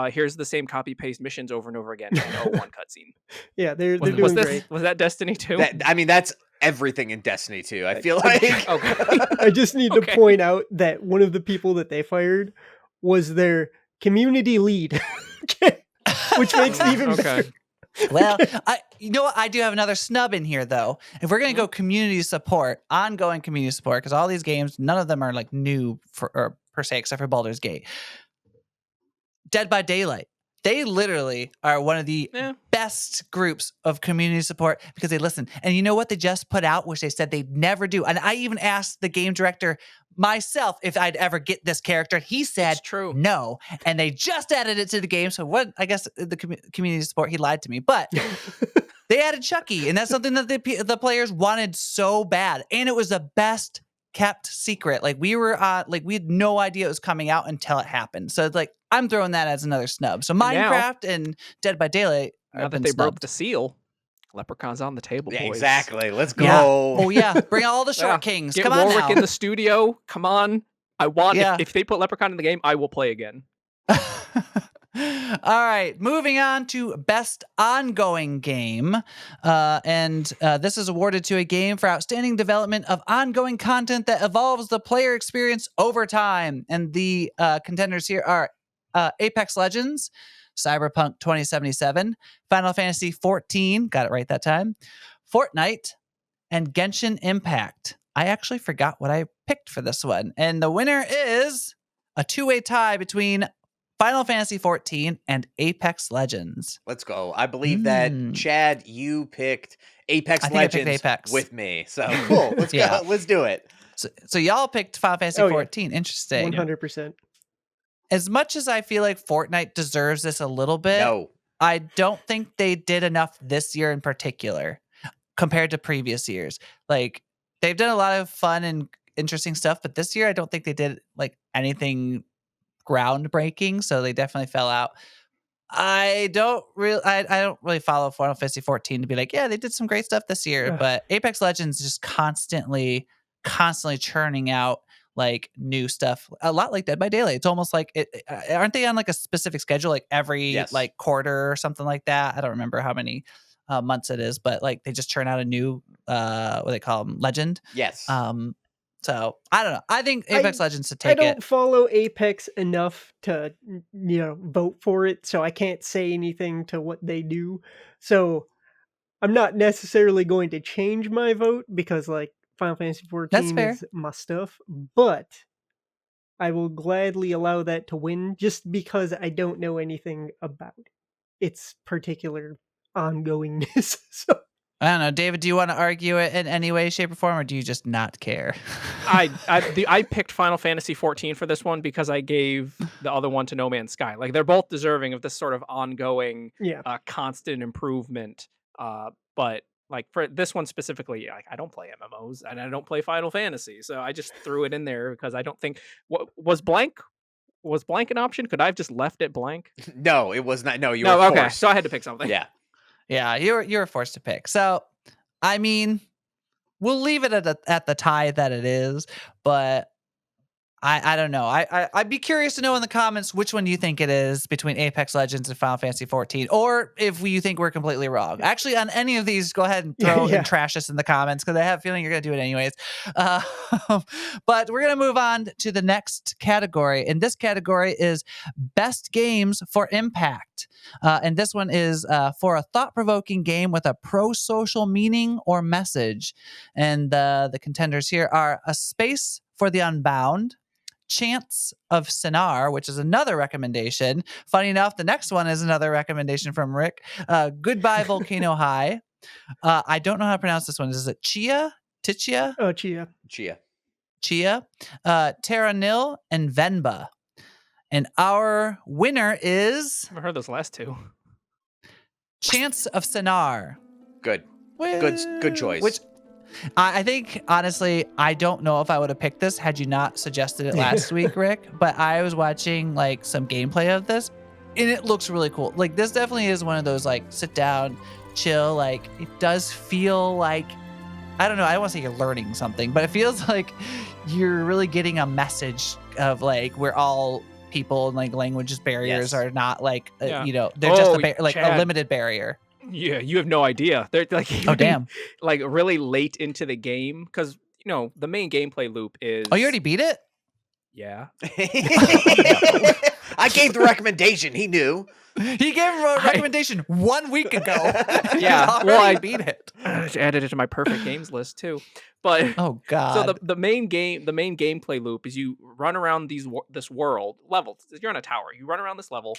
S4: here's the same copy paste missions over and over again. And one cutscene.
S2: Yeah, they're
S4: Was
S2: doing
S4: this
S2: great.
S4: was that Destiny 2?
S3: I mean, that's everything in Destiny 2. I feel like.
S4: Okay.
S2: I just need
S4: Okay.
S2: to point out that one of the people that they fired was their community lead, which makes it even
S4: Okay.
S2: better.
S1: Well, you know what? I do have another snub in here, though. If we're going to go community support, ongoing community support, because all these games, none of them are like new or per se, except for Baldur's Gate. Dead by Daylight. They literally are one of the
S4: Yeah.
S1: best groups of community support because they listen. And you know what they just put out, which they said they'd never do. And I even asked the game director myself if I'd ever get this character. He said
S4: It's true.
S1: no. And they just added it to the game. So what? I guess the community support, he lied to me. But they added Chucky, and that's something that the players wanted so bad. And it was the best kept secret. Like we had no idea it was coming out until it happened. So it's like I'm throwing that as another snub. So Minecraft and Dead by Daylight
S4: Now
S1: have
S4: that
S1: been
S4: they broke
S1: snubbed.
S4: the seal, Leprechaun's on the table,
S3: Yeah,
S4: boys.
S3: exactly. Let's go.
S1: Yeah. Oh yeah, bring all the short
S4: Yeah.
S1: kings.
S4: Get
S1: Come on
S4: Warwick
S1: now.
S4: in the studio. Come on. I want
S1: Yeah.
S4: if they put Leprechaun in the game, I will play again.
S1: All right, moving on to best ongoing game. This is awarded to a game for outstanding development of ongoing content that evolves the player experience over time. And the contenders here are Apex Legends, Cyberpunk 2077, Final Fantasy 14, got it right that time, Fortnite, and Genshin Impact. I actually forgot what I picked for this one. And the winner is a two-way tie between Final Fantasy 14 and Apex Legends.
S3: Let's go. I believe that, Chad, you picked Apex
S1: I think I picked
S3: Legends
S1: Apex.
S3: with me. So cool. Let's
S1: Yeah.
S3: go. Let's do it.
S1: So y'all picked Final Fantasy
S2: Oh, yeah.
S1: 14. Interesting.
S2: 100%.
S1: As much as I feel like Fortnite deserves this a little bit,
S3: No.
S1: I don't think they did enough this year in particular compared to previous years. Like they've done a lot of fun and interesting stuff, but this year I don't think they did like anything groundbreaking, so they definitely fell out. I don't really follow Final Fantasy 14 to be like, yeah, they did some great stuff this year,
S2: Ugh.
S1: but Apex Legends is just constantly churning out like new stuff, a lot like Dead by Daylight. It's almost like aren't they on like a specific schedule, like every
S3: Yes.
S1: like quarter or something like that? I don't remember how many months it is, but like they just churn out a new what they call them, legend.
S3: Yes.
S1: So I don't know. I think Apex Legends should
S2: I
S1: take
S2: don't
S1: it.
S2: follow Apex enough to vote for it, so I can't say anything to what they do. So I'm not necessarily going to change my vote because like Final Fantasy
S1: That's
S2: 14
S1: fair.
S2: is my stuff, but I will gladly allow that to win just because I don't know anything about its particular ongoingness. So
S1: I don't know, David. Do you want to argue it in any way, shape, or form, or do you just not care?
S4: I picked Final Fantasy 14 for this one because I gave the other one to No Man's Sky. Like they're both deserving of this sort of ongoing,
S2: yeah,
S4: constant improvement. But like for this one specifically, like I don't play MMOs and I don't play Final Fantasy, so I just threw it in there because I don't think what was blank an option? Could I have just left it blank?
S3: No, it was not. No, you
S4: No,
S3: were
S4: okay,
S3: forced.
S4: so I had to pick something.
S3: Yeah.
S1: Yeah, you're forced to pick. So, I mean, we'll leave it at the tie that it is, but I don't know. I'd be curious to know in the comments which one you think it is between Apex Legends and Final Fantasy 14, or if you think we're completely wrong. Actually, on any of these, go ahead and throw
S2: Yeah.
S1: and trash us in the comments because I have a feeling you're going to do it anyways. Uh, but we're going to move on to the next category, and this category is Best Games for Impact. And this one is for a thought-provoking game with a pro-social meaning or message. And the contenders here are A Space for the Unbound, Chance of Sinar, which is another recommendation. Funny enough, the next one is another recommendation from Rick. Goodbye Volcano High. I don't know how to pronounce this one. Is it Chia? Tichia?
S2: oh Chia.
S1: Chia. Terra Nil and Venba. And our winner is
S4: I've heard those last two.
S1: Chance of Sinar.
S3: Good choice.
S1: Which I think, honestly, I don't know if I would have picked this had you not suggested it last week, Rick. But I was watching like some gameplay of this, and it looks really cool. Like this definitely is one of those like sit down, chill. Like it does feel like, I don't know. I don't want to say you're learning something, but it feels like you're really getting a message of like we're all people and like languages barriers
S3: Yes.
S1: are not like
S4: Yeah.
S1: they're just
S4: Oh,
S1: like a
S4: Chad.
S1: limited barrier.
S4: Yeah, you have no idea. They're like
S1: Oh
S4: even,
S1: damn!
S4: like really late into the game because the main gameplay loop is.
S1: Oh, you already beat it?
S4: Yeah.
S3: I gave the recommendation. He knew.
S1: He gave a recommendation 1 week ago.
S4: Yeah,
S1: well,
S4: I
S1: I beat it.
S4: I added it to my perfect games list too. But
S1: Oh God.
S4: so the main gameplay loop is you run around this world level. You're on a tower. You run around this level,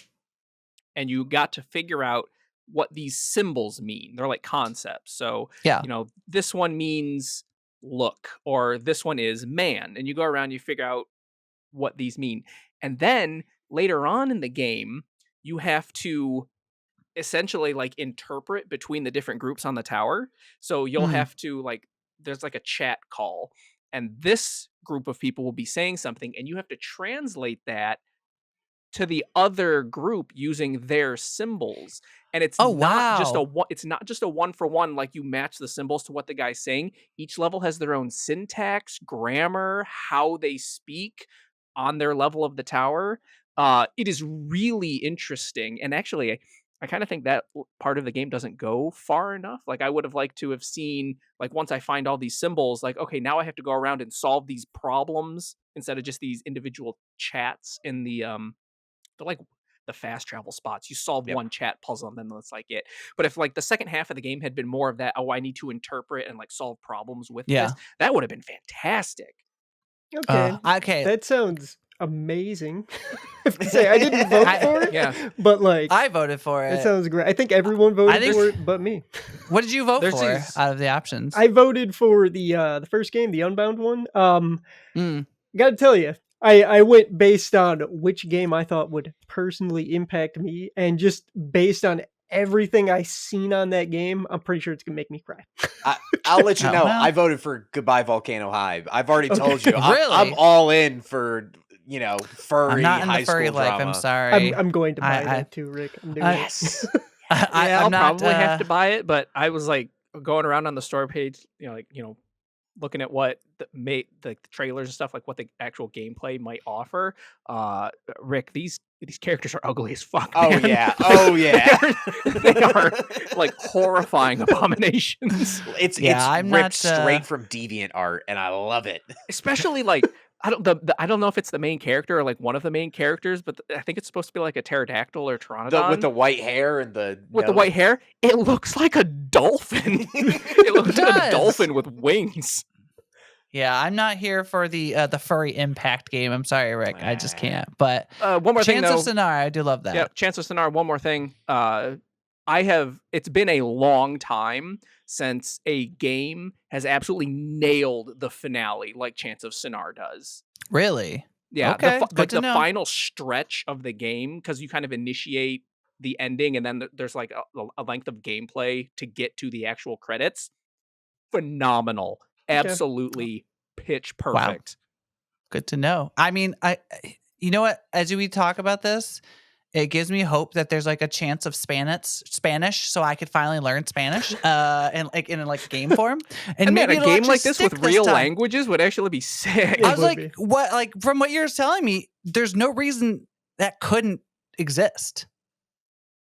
S4: and you got to figure out what these symbols mean. They're like concepts. So
S1: yeah.
S4: this one means look, or this one is man, and you go around, you figure out what these mean, and then later on in the game, you have to essentially like interpret between the different groups on the tower. So you'll have to like there's like a chat call, and this group of people will be saying something, and you have to translate that to the other group using their symbols. And it's
S1: Oh,
S4: not just
S1: wow.
S4: it's not just a one for one, like you match the symbols to what the guy's saying. Each level has their own syntax, grammar, how they speak on their level of the tower. It is really interesting, and actually I kind of think that part of the game doesn't go far enough. Like I would have liked to have seen, like once I find all these symbols, like okay, now I have to go around and solve these problems instead of just these individual chats in the they're like the fast travel spots. You solve
S3: Yep.
S4: one chat puzzle and then that's like it. But if like the second half of the game had been more of that, oh, I need to interpret and like solve problems with this, that would have been fantastic.
S2: Okay.
S1: Okay.
S2: That sounds amazing. I have to say I didn't vote for it.
S4: Yeah.
S2: But like
S1: I voted for
S2: that
S1: it.
S2: sounds great. I think everyone voted
S1: think-
S2: for it but me.
S1: What did you vote
S4: There's
S1: for
S4: these-
S1: out of the options?
S2: I voted for the first game, the Unbound one.
S1: Mm.
S2: Gotta tell you, I went based on which game I thought would personally impact me, and just based on everything I seen on that game, I'm pretty sure it's gonna make me cry.
S3: I'll let you
S1: Oh,
S3: know.
S1: well.
S3: I voted for Goodbye Volcano High. I've already
S2: Okay.
S3: told you.
S1: Really?
S3: I'm all in for furry
S1: I'm not in
S3: high
S1: the furry
S3: school
S1: life.
S3: drama.
S1: I'm sorry.
S2: I'm going to buy
S1: I-
S2: that too, Rick. I'm doing
S3: Yes.
S1: I,
S4: I'll
S1: I'm not,
S4: probably have to buy it, but I was like going around on the store page, looking at what the trailers and stuff, like what the actual gameplay might offer, Rick, these characters are ugly as fuck.
S3: Oh
S4: man.
S3: yeah. Oh yeah.
S4: they are like horrifying abominations.
S3: It's
S1: I'm
S3: ripped
S1: not,
S3: straight from Deviant Art, and I love it.
S4: Especially like I don't know if it's the main character or like one of the main characters, but I think it's supposed to be like a pterodactyl or pteranodon
S3: With the white hair and the
S4: with the white hair. It looks like a dolphin. It looks like a
S1: does.
S4: dolphin with wings.
S1: Yeah, I'm not here for the furry impact game. I'm sorry, Rick. I just can't. But
S4: One more thing,
S1: Chance
S4: though.
S1: of Sonar, I do love that.
S4: Yeah, Chance of Sonar. One more thing. It's been a long time since a game has absolutely nailed the finale like Chance of Sonar does.
S1: Really?
S4: Yeah,
S1: Okay, good to
S4: the
S1: know.
S4: final stretch of the game, because you kind of initiate the ending and then there's like a length of gameplay to get to the actual credits. Phenomenal. Absolutely pitch perfect.
S1: Good to know. I mean, you know what? As we talk about this, it gives me hope that there's like a chance of Spanish, so I could finally learn Spanish, and like in like game form. And
S4: Man,
S1: maybe
S4: a
S1: it'll
S4: game
S1: actually
S4: like this
S1: stick
S4: with real
S1: time.
S4: languages would actually be sick.
S2: It
S1: I was
S2: would
S1: like,
S2: be.
S1: what? Like from what you're telling me, there's no reason that couldn't exist.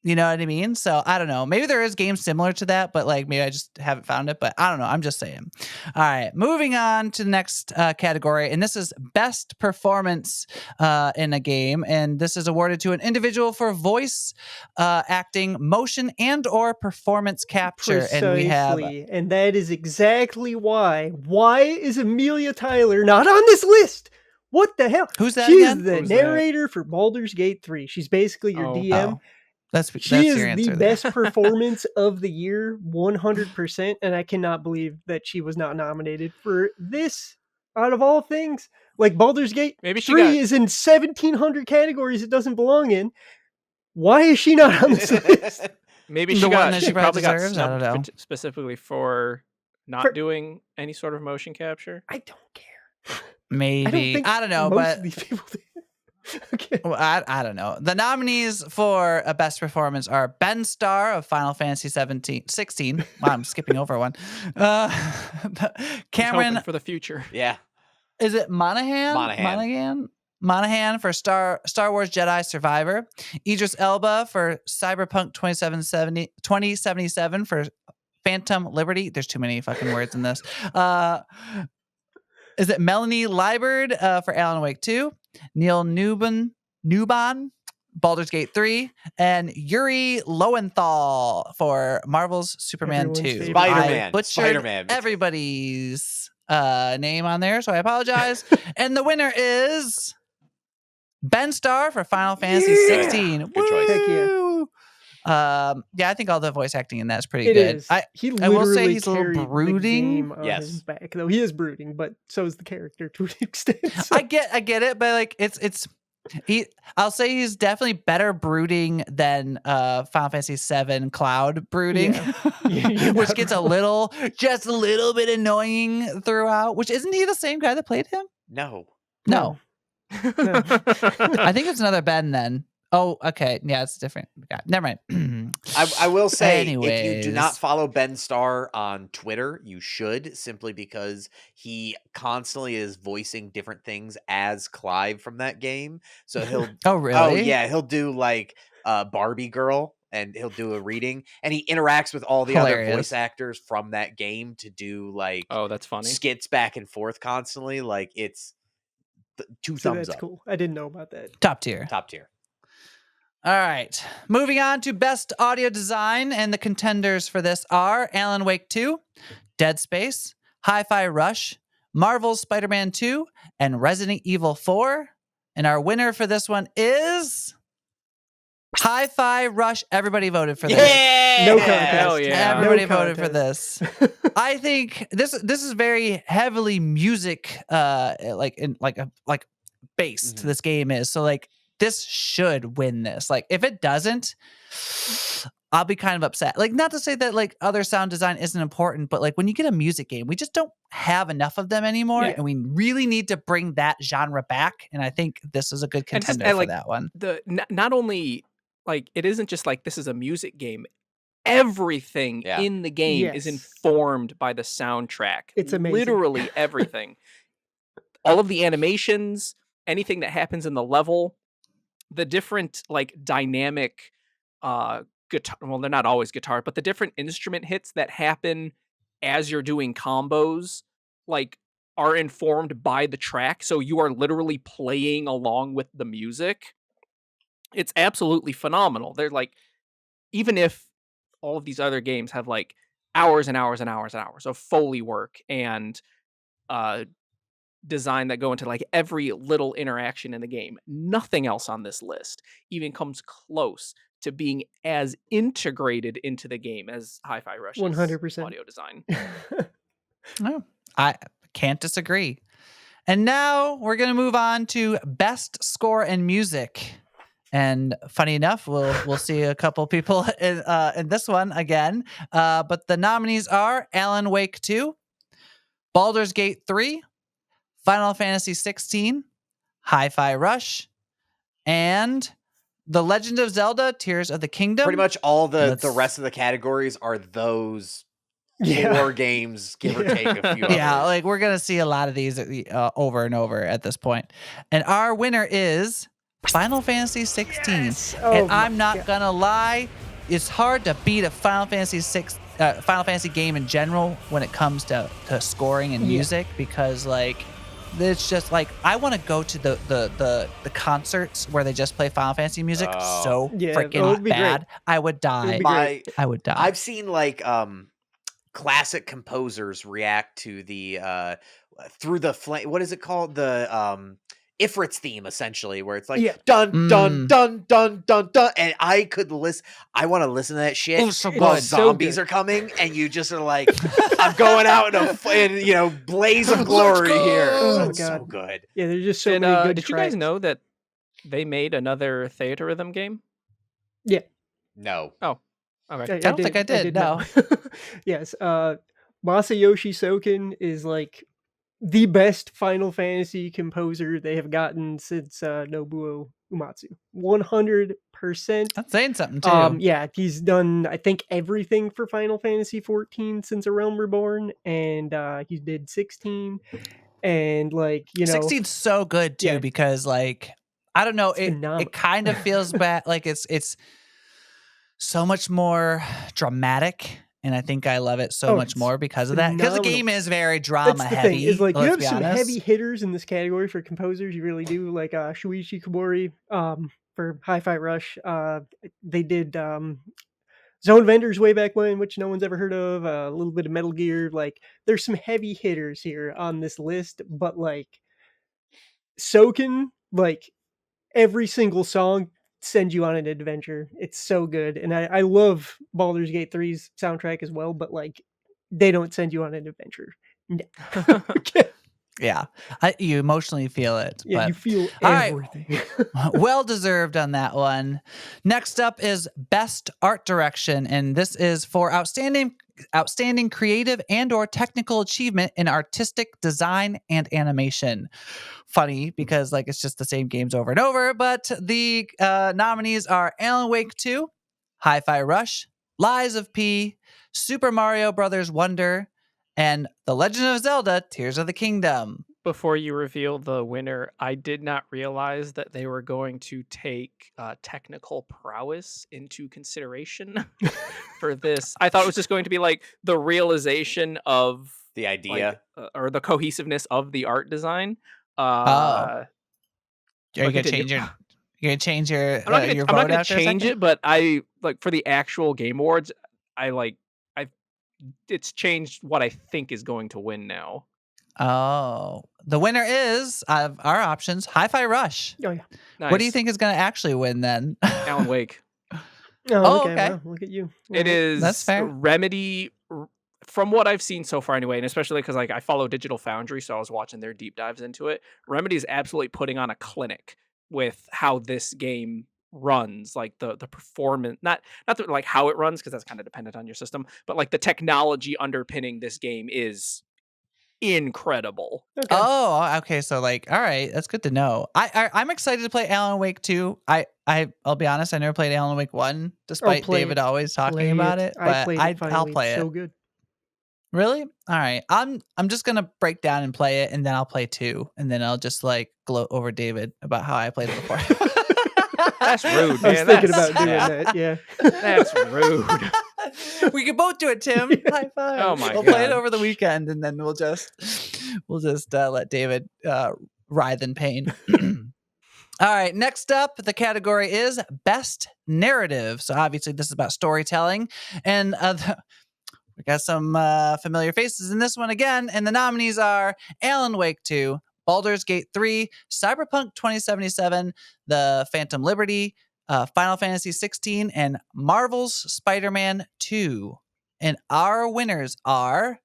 S1: You know what I mean? So I don't know. Maybe there is games similar to that, but like maybe I just haven't found it. But I don't know. I'm just saying. All right, moving on to the next category, and this is best performance in a game, and this is awarded to an individual for voice acting, motion, and/or performance capture. And we have
S2: Precisely, and that is exactly why. Why is Amelia Tyler not on this list? What the hell?
S1: Who's that
S2: She's
S1: again?
S2: the
S4: Who's that?
S2: narrator for Baldur's Gate 3. She's basically your DM.
S1: Oh, that's
S2: She
S1: your
S2: is
S1: answer
S2: the
S1: there.
S2: best performance of the year, 100%, and I cannot believe that she was not nominated for this out of all things. Like Baldur's Gate
S4: Maybe she
S2: 3
S4: got-
S2: is in 1,700 categories it doesn't belong in. Why is she not on this list?
S4: Maybe
S1: The
S4: she
S1: one
S4: got
S1: that she
S4: she
S1: probably
S4: probably got
S1: deserves? I don't
S4: snubbed
S1: know.
S4: specifically for not
S2: For-
S4: doing any sort of motion capture.
S2: I don't care.
S1: Maybe
S2: I don't think
S1: know,
S2: most
S1: but
S2: of these people did. Okay.
S1: well, I don't know. The nominees for a best performance are Ben Starr of Final Fantasy 16. Wow, I'm skipping over one. Cameron,
S4: Hoping for the future.
S3: Yeah.
S1: is it Monahan? Monahan for Star Wars Jedi Survivor. Idris Elba for Cyberpunk 2077 for Phantom Liberty. There's too many fucking words in this. Is it Melanie Liebert for Alan Wake 2? Neil Newban, Baldur's Gate 3, and Yuri Lowenthal for Marvel's Superman
S2: Everyone's
S1: 2.
S2: favorite.
S3: Spider-Man.
S1: I butchered
S3: Spider-Man.
S1: everybody's name on there, so I apologize. And the winner is Ben Starr for Final Fantasy
S2: Yeah.
S1: 16.
S3: Good choice.
S2: Heck yeah.
S1: Woo! Yeah, I think all the voice acting in that's pretty
S2: It
S1: good.
S2: is.
S1: I
S2: He
S1: will
S2: literally
S1: say he's a little
S2: carried the
S1: brooding.
S2: game on his
S3: Yes.
S2: back, though. He is brooding, but so is the character to an extent. So.
S1: I get it, but like I'll say he's definitely better brooding than Final Fantasy 7 Cloud brooding,
S2: Yeah. You're
S1: which
S2: not
S1: gets
S2: wrong.
S1: just a little bit annoying throughout. Which isn't he the same guy that played him?
S3: No.
S1: No,
S2: No.
S1: I think it's another Ben then. Oh, okay, yeah, it's different. God, never mind.
S3: I will say, if you do
S1: Anyways.
S3: not follow Ben Starr on Twitter, you should, simply because he constantly is voicing different things as Clive from that game. So he'll
S1: Oh, really?
S3: Oh yeah, he'll do like Barbie Girl, and he'll do a reading, and he interacts with all the other
S1: Hilarious.
S3: voice actors from that game to do like
S4: Oh, that's funny.
S3: skits back and forth constantly. Like it's two
S2: So
S3: thumbs
S2: that's
S3: up.
S2: cool. I didn't know about that.
S1: Top tier.
S3: Top tier.
S1: All right. Moving on to best audio design, and the contenders for this are Alan Wake 2, Dead Space, Hi-Fi Rush, Marvel's Spider-Man 2, and Resident Evil 4. And our winner for this one is Hi-Fi Rush. Everybody voted for this.
S3: Yeah!
S2: No contest.
S4: Hell yeah.
S1: Everybody
S2: No
S1: voted for
S2: contest.
S1: this. I think this is very heavily music based.
S3: Mhm.
S1: This game is. So like this should win this. Like if it doesn't, I'll be kind of upset. Like not to say that like other sound design isn't important, but like when you get a music game, we just don't have enough of them anymore,
S2: Yeah.
S1: and we really need to bring that genre back. And I think this is a good
S4: And just-
S1: contender
S4: and,
S1: for
S4: like,
S1: that one.
S4: Not only like it isn't just like this is a music game. everything
S3: Yeah.
S4: in the game is
S2: Yes.
S4: informed by the soundtrack.
S2: It's amazing.
S4: Literally everything. All of the animations, anything that happens in the level, the different like dynamic guitar, well, they're not always guitar, but the different instrument hits that happen as you're doing combos, like, are informed by the track. So you are literally playing along with the music. It's absolutely phenomenal. They're like, even if all of these other games have like hours and hours and hours and hours of Foley work and uh design that go into like every little interaction in the game, nothing else on this list even comes close to being as integrated into the game as Hi-Fi Rush's
S2: 100%.
S4: audio design.
S1: Oh, I can't disagree. And now we're going to move on to best score and music. And funny enough, we'll see a couple people in this one again. But the nominees are Alan Wake 2, Baldur's Gate 3, Final Fantasy 16, Hi-Fi Rush, and The Legend of Zelda: Tears of the Kingdom.
S3: Pretty much all the
S1: Let's-
S3: rest of the categories are those
S2: Yeah.
S3: 4 games, give or take a few
S1: Yeah,
S3: others.
S1: like we're gonna see a lot of these over and over at this point. And our winner is Final Fantasy 16.
S2: Yes! Oh
S1: And
S2: my
S1: I'm not
S2: God.
S1: gonna lie, it's hard to beat a Final Fantasy game in general when it comes to scoring and
S2: Yeah.
S1: music, because like it's just like I want to go to the concerts where they just play Final Fantasy music
S3: Oh.
S1: so
S2: Yeah,
S1: freaking
S2: it would be great.
S1: bad. I would
S2: It
S1: die.
S2: would be
S3: My
S2: great.
S1: I would die.
S3: I've seen like classic composers react to the through the flame, what is it called, the Ifrit's theme, essentially, where it's like
S2: Yeah.
S3: dun dun
S1: Mm.
S3: dun dun dun dun, and I could listen. I want to listen to that shit
S1: Oh, so
S3: while
S1: good.
S2: So
S3: zombies
S2: good.
S3: are coming, and you just are like, I'm going out in blaze of
S1: Let's
S3: glory
S1: go!
S3: here.
S2: Oh,
S3: It's so
S2: God.
S3: good.
S2: Yeah, there's just so
S4: And
S2: many good
S4: did you guys
S2: tracks.
S4: know that they made another Theater Rhythm game?
S3: No.
S4: Okay.
S1: I don't think I did,
S2: know. Yes, Masayoshi Soken is like the best Final Fantasy composer they have gotten since Nobuo Uematsu. 100%.
S1: That's saying something too.
S2: Yeah, he's done I think everything for Final Fantasy 14 since A Realm Reborn, and he did 16, and like
S1: 16's so good too,
S2: yeah.
S1: because like I don't know,
S2: It's
S1: it
S2: phenomenal.
S1: kind of feels bad, like it's so much more dramatic, and I think I love it so
S2: Oh,
S1: much
S2: it's
S1: more because of that. Because the
S2: phenomenal.
S1: game is very
S2: That's
S1: drama
S2: the
S1: heavy.
S2: thing, is like you
S1: let's
S2: have
S1: be
S2: some
S1: honest.
S2: heavy hitters in this category for composers. You really do, like Shuichi Kobori for Hi-Fi Rush. They did Zone Vendors way back when, which no one's ever heard of. A little bit of Metal Gear. Like there's some heavy hitters here on this list, but like Soken, like every single song sends you on an adventure. It's so good, and I love Baldur's Gate 3's soundtrack as well. But like they don't send you on an adventure. No.
S1: Yeah, you emotionally feel it.
S2: Yeah,
S1: but
S2: you feel
S1: all right.
S2: everything.
S1: Well deserved on that one. Next up is best art direction, and this is for outstanding creative and or technical achievement in artistic design and animation. Funny because like it's just the same games over and over, but the nominees are Alan Wake 2, Hi-Fi Rush, Lies of P, Super Mario Brothers Wonder, and The Legend of Zelda: Tears of the Kingdom.
S4: Before you reveal the winner, I did not realize that they were going to take technical prowess into consideration for this. I thought it was just going to be like the realization of
S3: The idea.
S4: or the cohesiveness of the art design.
S1: Are you gonna
S4: continue.
S1: change your? You're gonna change your
S4: I'm not
S1: your
S4: gonna
S1: vote after a
S4: change
S1: second?
S4: it, but I like for the actual Game Awards, it's changed what I think is going to win now.
S1: Oh, the winner is of our options, Hi-Fi Rush.
S2: Oh yeah.
S4: Nice.
S1: What do you think is going to actually win then?
S4: Alan Wake.
S2: Oh,
S1: okay.
S2: Wow, look at you.
S4: It is
S1: That's fair.
S4: Remedy, from what I've seen so far anyway, and especially because like I follow Digital Foundry, so I was watching their deep dives into it. Remedy is absolutely putting on a clinic with how this game runs, like the performance, not like how it runs, because that's kind of dependent on your system, but like the technology underpinning this game is incredible.
S2: Okay.
S1: Oh, okay. So like, all right, that's good to know. I'm excited to play Alan Wake 2. I'll be honest, I never played Alan Wake 1, despite
S2: play
S1: David
S2: it.
S1: always talking
S2: Play
S1: about it.
S2: I
S1: But
S2: played it finally.
S1: I'll play
S2: It's
S1: it.
S2: so good.
S1: Really? All right. I'm just gonna break down and play it, and then I'll play 2, and then I'll just like gloat over David about how I played it before.
S4: That's rude,
S2: I was
S4: man.
S2: thinking
S4: That's-
S2: about doing
S4: yeah.
S2: that. Yeah.
S4: That's rude.
S1: We can both do it, Tim. High five.
S4: Oh my
S1: We'll play it
S4: God.
S1: over the weekend, and then we'll just let David writhe in pain. All right, next up, the category is Best Narrative. So obviously this is about storytelling. And we got some familiar faces in this one again. And the nominees are Alan Wake 2, Baldur's Gate 3, Cyberpunk 2077, The Phantom Liberty, Final Fantasy 16, and Marvel's Spider-Man 2. And our winners are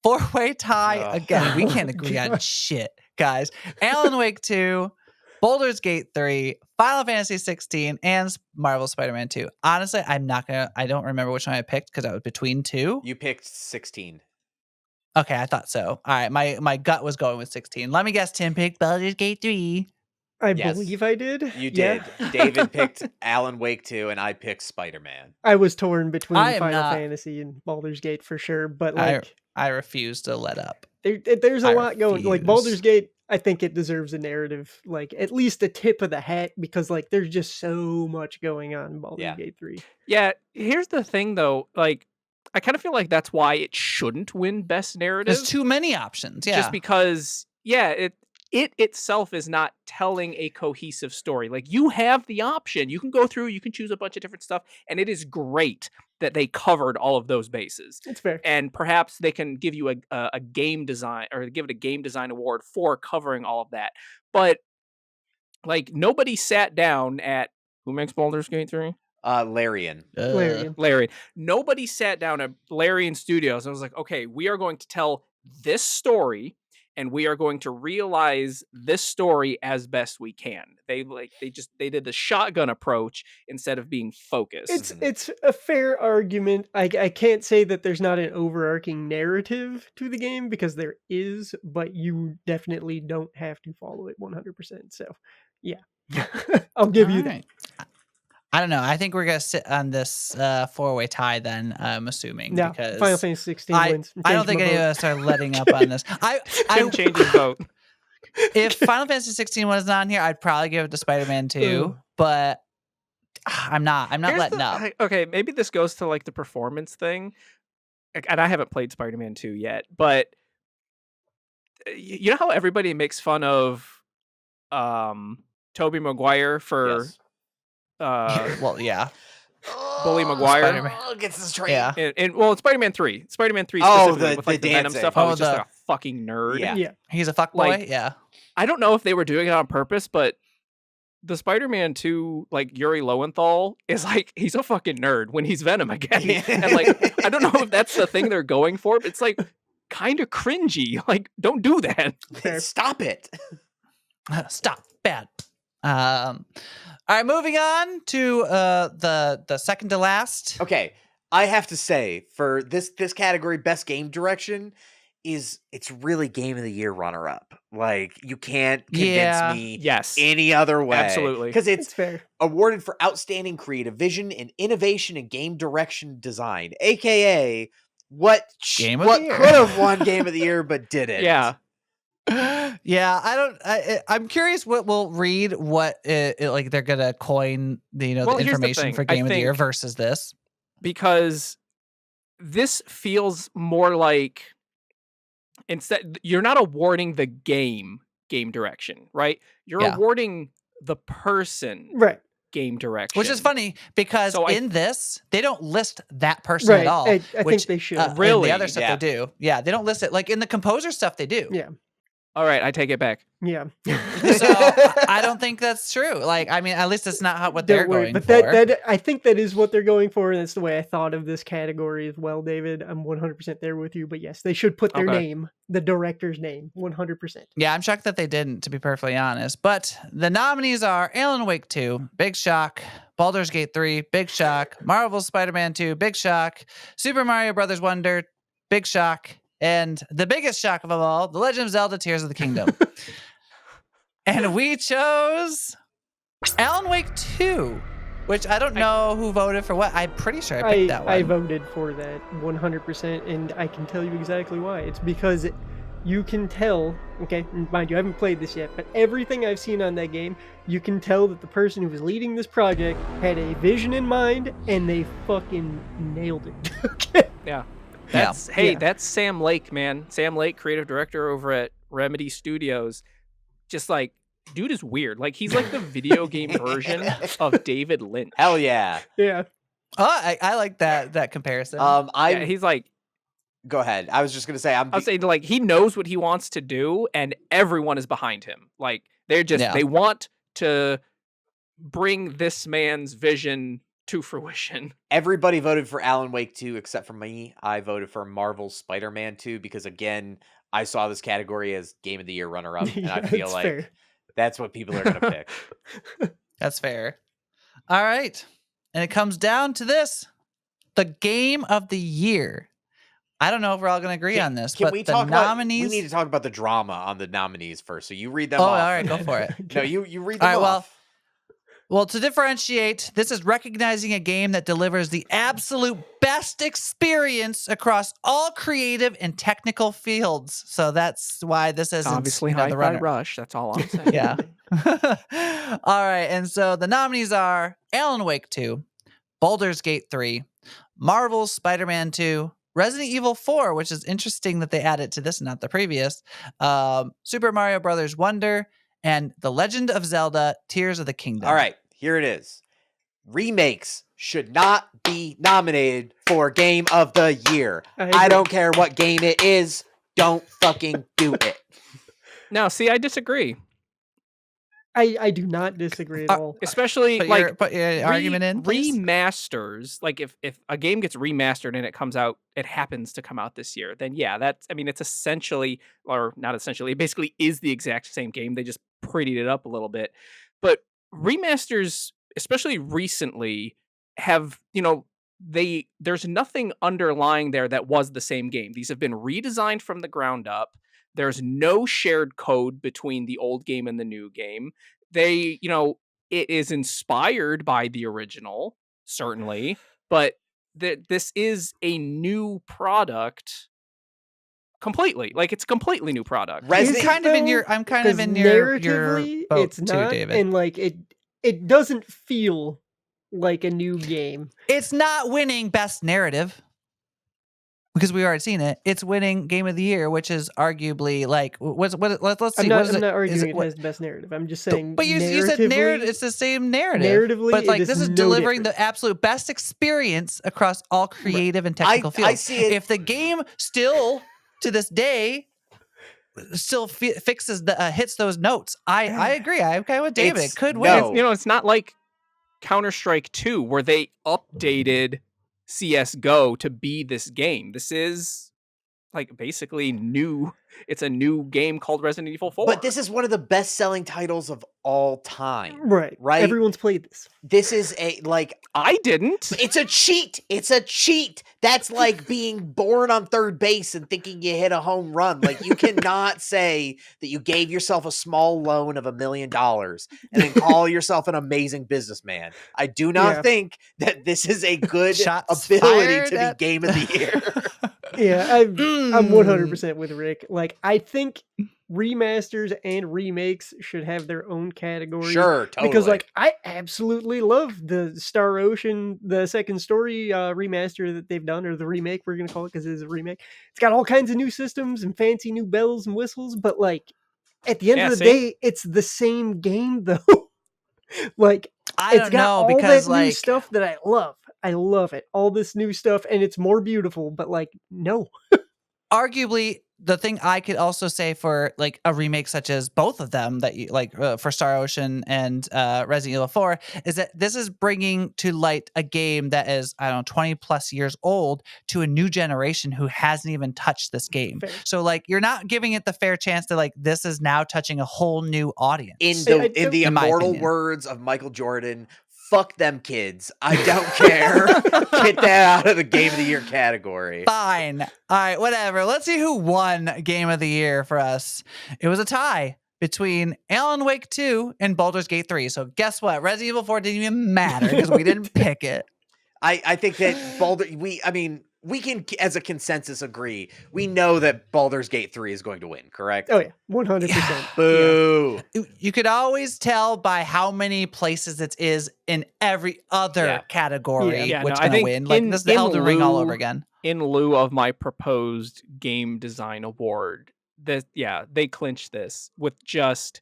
S1: four-way tie
S3: Oh.
S1: again. We
S2: Oh
S1: can't
S2: my
S1: agree on
S2: God.
S1: shit, guys. Alan Wake 2, Baldur's Gate 3, Final Fantasy 16, and Marvel Spider-Man 2. Honestly, I don't remember which one I picked because I was between 2.
S3: You picked 16.
S1: Okay, I thought so. All right, my gut was going with 16. Let me guess, Tim picked Baldur's Gate 3.
S2: I
S3: Yes.
S2: believe I did.
S3: You
S2: Yeah.
S3: did. David picked Alan Wake 2, and I picked Spider-Man.
S2: I was torn between
S1: I am
S2: Final
S1: not-
S2: Fantasy and Baldur's Gate for sure, but
S1: I
S2: like
S1: refuse to let up.
S2: there's a
S1: I
S2: lot going. Like
S1: refuse.
S2: Baldur's Gate, I think it deserves a narrative, like at least a tip of the hat, because like there's just so much going on in Baldur's
S3: Yeah.
S2: Gate 3.
S4: Yeah, here's the thing though, like I kind of feel like that's why it shouldn't win best narrative.
S1: There's too many options. Yeah.
S4: Just because it itself is not telling a cohesive story. Like you have the option. You can go through, you can choose a bunch of different stuff, and it is great that they covered all of those bases.
S2: It's fair.
S4: And perhaps they can give you a game design or give it a game design award for covering all of that. But like nobody sat down at who makes Baldur's Gate 3?
S3: Larian.
S2: Larian.
S4: Larian. Nobody sat down at Larian Studios and was like, okay, we are going to tell this story and we are going to realize this story as best we can. They did the shotgun approach instead of being focused.
S2: It's a fair argument. I can't say that there's not an overarching narrative to the game, because there is, but you definitely don't have to follow it 100%. So, yeah. I'll give you that.
S1: Alright. I don't know. I think we're gonna sit on this four-way tie. Then I'm assuming
S2: No,
S1: because
S2: Final Fantasy 16 wins.
S1: I don't
S2: Changed
S1: think
S2: my
S1: any of
S2: vote.
S1: us are letting up on this.
S4: Tim changed his vote.
S1: If Final Fantasy 16 wasn't on here, I'd probably give it to Spider-Man 2.
S2: Ooh.
S1: But I'm not
S4: Here's
S1: letting up.
S4: Okay, maybe this goes to like the performance thing. And I haven't played Spider-Man 2 yet, but you know how everybody makes fun of Tobey Maguire for
S3: Yes.
S1: Well, yeah.
S4: Bully Maguire.
S1: Spider-Man.
S3: Gets this train.
S1: Yeah.
S4: And well, it's Spider-Man 3. Spider-Man 3
S3: Oh,
S4: specifically with like
S3: the
S4: the Venom
S3: dancing.
S4: stuff. I
S1: Oh,
S4: was just
S1: the-
S4: like a fucking nerd.
S3: Yeah.
S2: Yeah.
S1: He's a fuckboy.
S4: Like-
S1: Yeah.
S4: I don't know if they were doing it on purpose, but the Spider-Man 2, like Yuri Lowenthal, is like he's a fucking nerd when he's Venom again. And like I don't know if that's the thing they're going for, but it's like kind of cringy. Like, don't do that.
S2: Fair.
S3: Stop it.
S1: Stop. Bad. All right, moving on to the second to last.
S3: Okay, I have to say, for this category, best game direction it's really game of the year runner up. Like, you can't convince
S1: Yeah.
S3: me
S4: Yes.
S3: any other way.
S4: Absolutely.
S3: Because
S2: It's
S3: it's
S2: fair.
S3: awarded for outstanding creative vision and innovation in game direction design, aka what
S1: Game of the year.
S3: could have won game of the year but didn't.
S4: Yeah.
S1: Yeah, I'm curious what we'll read. What like they're gonna coin the
S4: Well,
S1: the
S4: here's the
S1: information
S4: thing.
S1: for
S4: I
S1: game of the year
S4: think-
S1: versus this.
S4: Because this feels more like instead you're not awarding the game direction, right? You're
S1: Yeah.
S4: awarding the person
S2: Right.
S4: game direction.
S1: Which is funny because
S4: So
S1: in this they don't list that person
S2: Right.
S1: at all.
S2: I think
S1: which,
S2: they should.
S1: in
S4: Really?
S1: the other stuff
S3: Yeah.
S1: they do. Yeah, they don't list it. Like in the composer stuff they do.
S2: Yeah.
S4: All right, I take it back.
S2: Yeah.
S1: So I don't think that's true. Like, I mean, at least it's not what they're
S2: Don't worry,
S1: going
S2: but
S1: for.
S2: that I think that is what they're going for, and that's the way I thought of this category as well, David. I'm 100% there with you, but yes, they should put their
S4: Okay.
S2: name, the director's name, 100%.
S1: Yeah, I'm shocked that they didn't, to be perfectly honest. But the nominees are Alan Wake 2, big shock. Baldur's Gate 3, big shock. Marvel's Spider-Man 2, big shock. Super Mario Brothers Wonder, big shock. and the biggest shock of them all, The Legend of Zelda: Tears of the Kingdom. And we chose Alan Wake 2, which I don't know who voted for what. I'm pretty sure I picked that one.
S2: I voted for that 100%, and I can tell you exactly why. It's because you can tell, okay, mind you, I haven't played this yet, but everything I've seen on that game, you can tell that the person who was leading this project had a vision in mind, and they fucking nailed it. Okay.
S4: Yeah.
S1: That's
S4: That's Sam Lake, man. Sam Lake, creative director over at Remedy Studios. Just like, dude is weird. Like, he's like the video game version of David Lynch.
S3: Hell yeah.
S2: Yeah.
S1: Oh, I like that comparison.
S4: Yeah, he's like,
S3: Go ahead. I was just gonna say
S4: I'll say, like, he knows what he wants to do, and everyone is behind him. Like, they're just they want to bring this man's vision to fruition.
S3: Everybody voted for Alan Wake 2 except for me. I voted for Marvel's Spider-Man 2 because, again, I saw this category as Game of the Year runner-up, and I feel
S2: that's
S3: like
S2: fair.
S3: that's what people are going to pick.
S1: That's fair. All right. And it comes down to this. The Game of the Year. I don't know if we're all going to agree on this, but the nominees...
S3: we need to talk about the drama on the nominees first, so you read them
S1: Oh,
S3: off.
S1: all right, go for it.
S3: No, you read them
S1: All right,
S3: off.
S1: Well, to differentiate, this is recognizing a game that delivers the absolute best experience across all creative and technical fields. So that's why this isn't
S4: Obviously,
S1: the
S4: Hi-Fi
S1: runner.
S4: Rush. That's all I'm saying.
S1: Yeah. All right. And so the nominees are Alan Wake 2, Baldur's Gate 3, Marvel's Spider-Man 2, Resident Evil 4, which is interesting that they added to this, not the previous, Super Mario Brothers Wonder, and The Legend of Zelda: Tears of the Kingdom.
S3: All right, here it is. Remakes should not be nominated for Game of the Year. I don't care what game it is. Don't fucking do it.
S4: No, see, I disagree.
S2: I do not disagree at all.
S4: Especially
S1: Put your argument in, please.
S4: remasters. Like if a game gets remastered and it comes out, it happens to come out this year, then yeah, it's essentially, or not essentially, it basically is the exact same game. They just prettied it up a little bit. But remasters, especially recently, have, there's nothing underlying there that was the same game. These have been redesigned from the ground up. There's no shared code between the old game and the new game. It is inspired by the original, certainly, but this is a new product completely. Like, it's a completely new product.
S1: I'm kind of in your
S2: narratively,
S1: boat
S2: it's
S1: too,
S2: not,
S1: David.
S2: and like it doesn't feel like a new game.
S1: It's not winning best narrative because we already seen it. It's winning Game of the Year, which is arguably like let's see.
S2: I'm not arguing it has the best narrative. I'm just saying.
S1: But you said narrative. It's the same narrative.
S2: Narratively,
S1: but like
S2: it
S1: this is
S2: no
S1: delivering
S2: different.
S1: the absolute best experience across all creative and technical fields.
S3: I see it.
S1: If the game still to this day still fixes hits those notes, I agree. I'm okay with David. It could win.
S4: It's not like Counter-Strike 2 where they updated CS:GO to be this game. This is like basically new. It's a new game called Resident Evil 4.
S3: But this is one of the best-selling titles of all time.
S2: Right. Everyone's played this.
S3: This is
S4: I didn't.
S3: It's a cheat. It's a cheat. That's like being born on third base and thinking you hit a home run. Like, you cannot say that you gave yourself a small loan of $1 million and then call yourself an amazing businessman. I do not think that this is a good ability to be Game of the Year.
S2: Yeah, I'm 100% with Rick. Like, I think remasters and remakes should have their own category.
S3: Sure, totally.
S2: Because, like, I absolutely love the Star Ocean, the Second Story remaster that they've done, or the remake, we're going to call it, because it is a remake. It's got all kinds of new systems and fancy new bells and whistles, but, like, at the end of the day, it's the same game, though. Like, it's got all that new stuff that I love. I love it. All this new stuff, and it's more beautiful, but, like, no.
S1: Arguably, the thing I could also say for like a remake such as both of them that you like for Star Ocean and Resident Evil 4 is that this is bringing to light a game that is, I don't know, 20 plus years old to a new generation who hasn't even touched this game.
S2: Fair.
S1: So like, you're not giving it the fair chance to like, this is now touching a whole new audience.
S3: In the immortal words of Michael Jordan, fuck them kids. I don't care. Get that out of the Game of the Year category.
S1: Fine. All right, whatever. Let's see who won Game of the Year for us. It was a tie between Alan Wake 2 and Baldur's Gate 3. So guess what? Resident Evil 4 didn't even matter because we didn't pick it.
S3: I think that we can, as a consensus, agree. We know that Baldur's Gate 3 is going to win, correct?
S2: Oh yeah, 100%.
S3: Boo.
S1: You could always tell by how many places it is in every other category
S4: Yeah,
S1: what's
S4: no, I
S1: going to
S4: think
S1: win. Like this is the
S4: in
S1: Elden Ring all
S4: lieu-
S1: over again.
S4: In lieu of my proposed game design award, they clinched this with just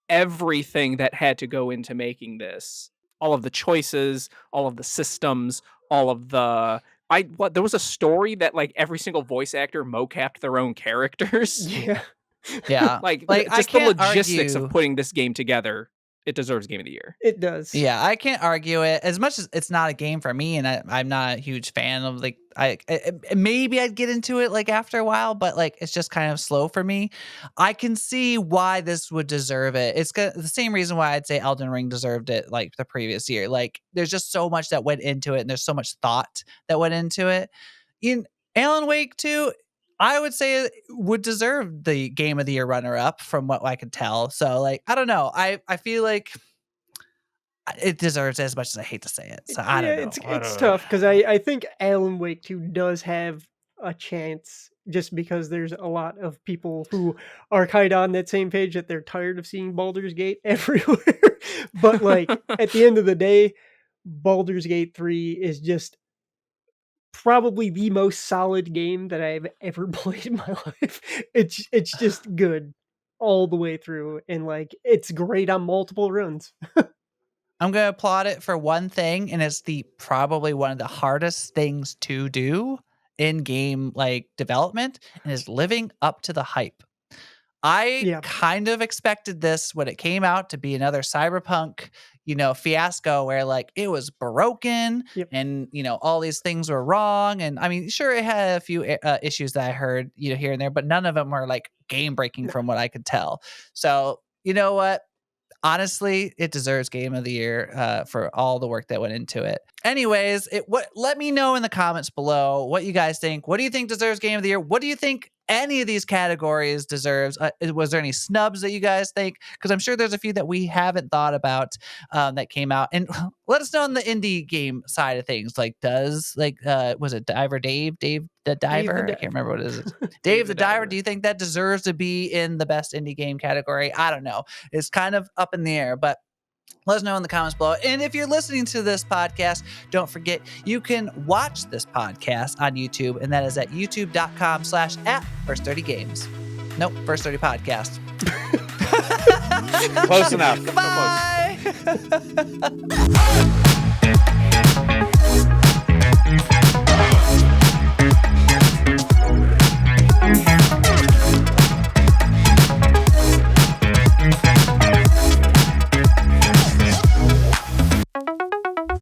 S4: everything that had to go into making this. All of the choices, all of the systems, all of the there was a story that like every single voice actor mocapped their own characters.
S2: Yeah.
S1: Yeah.
S4: Like
S1: I
S4: just the
S1: can't
S4: logistics
S1: argue.
S4: of putting this game together. It deserves Game of the Year.
S2: It does.
S1: Yeah, I can't argue it. As much as it's not a game for me, and I'm not a huge fan of like maybe I'd get into it like after a while, but like it's just kind of slow for me. I can see why this would deserve it. It's the same reason why I'd say Elden Ring deserved it like the previous year. Like there's just so much that went into it, and there's so much thought that went into it. In Alan Wake 2, I would say it would deserve the Game of the Year runner-up from what I could tell. So like I don't know. I feel like it deserves it as much as I hate to say it. So I don't know.
S2: It's tough because I think Alan Wake 2 does have a chance just because there's a lot of people who are kind of on that same page that they're tired of seeing Baldur's Gate everywhere. But like at the end of the day, Baldur's Gate 3 is just probably the most solid game that I've ever played in my life. It's just good all the way through, and like it's great on multiple runs.
S1: I'm going to applaud it for one thing, and it's probably one of the hardest things to do in game like development, and is living up to the hype. I kind of expected this when it came out to be another Cyberpunk, fiasco where like it was broken and, all these things were wrong. And I mean, sure, it had a few issues that I heard, here and there, but none of them were like game breaking from what I could tell. So, you know what? Honestly, it deserves Game of the Year for all the work that went into it. Anyways, let me know in the comments below what you guys think. What do you think deserves Game of the Year? What do you think any of these categories deserves? Was there any snubs that you guys think? Because I'm sure there's a few that we haven't thought about that came out. And let us know on the indie game side of things. Like, was it Diver Dave the Diver? I can't remember what it is. Dave the Diver. Do you think that deserves to be in the best indie game category? I don't know. It's kind of up in the air, but let us know in the comments below. And if you're listening to this podcast, don't forget you can watch this podcast on YouTube, and that is at youtube.com/@First30Games. Nope, First 30 Podcast.
S3: Close enough.
S1: Bye.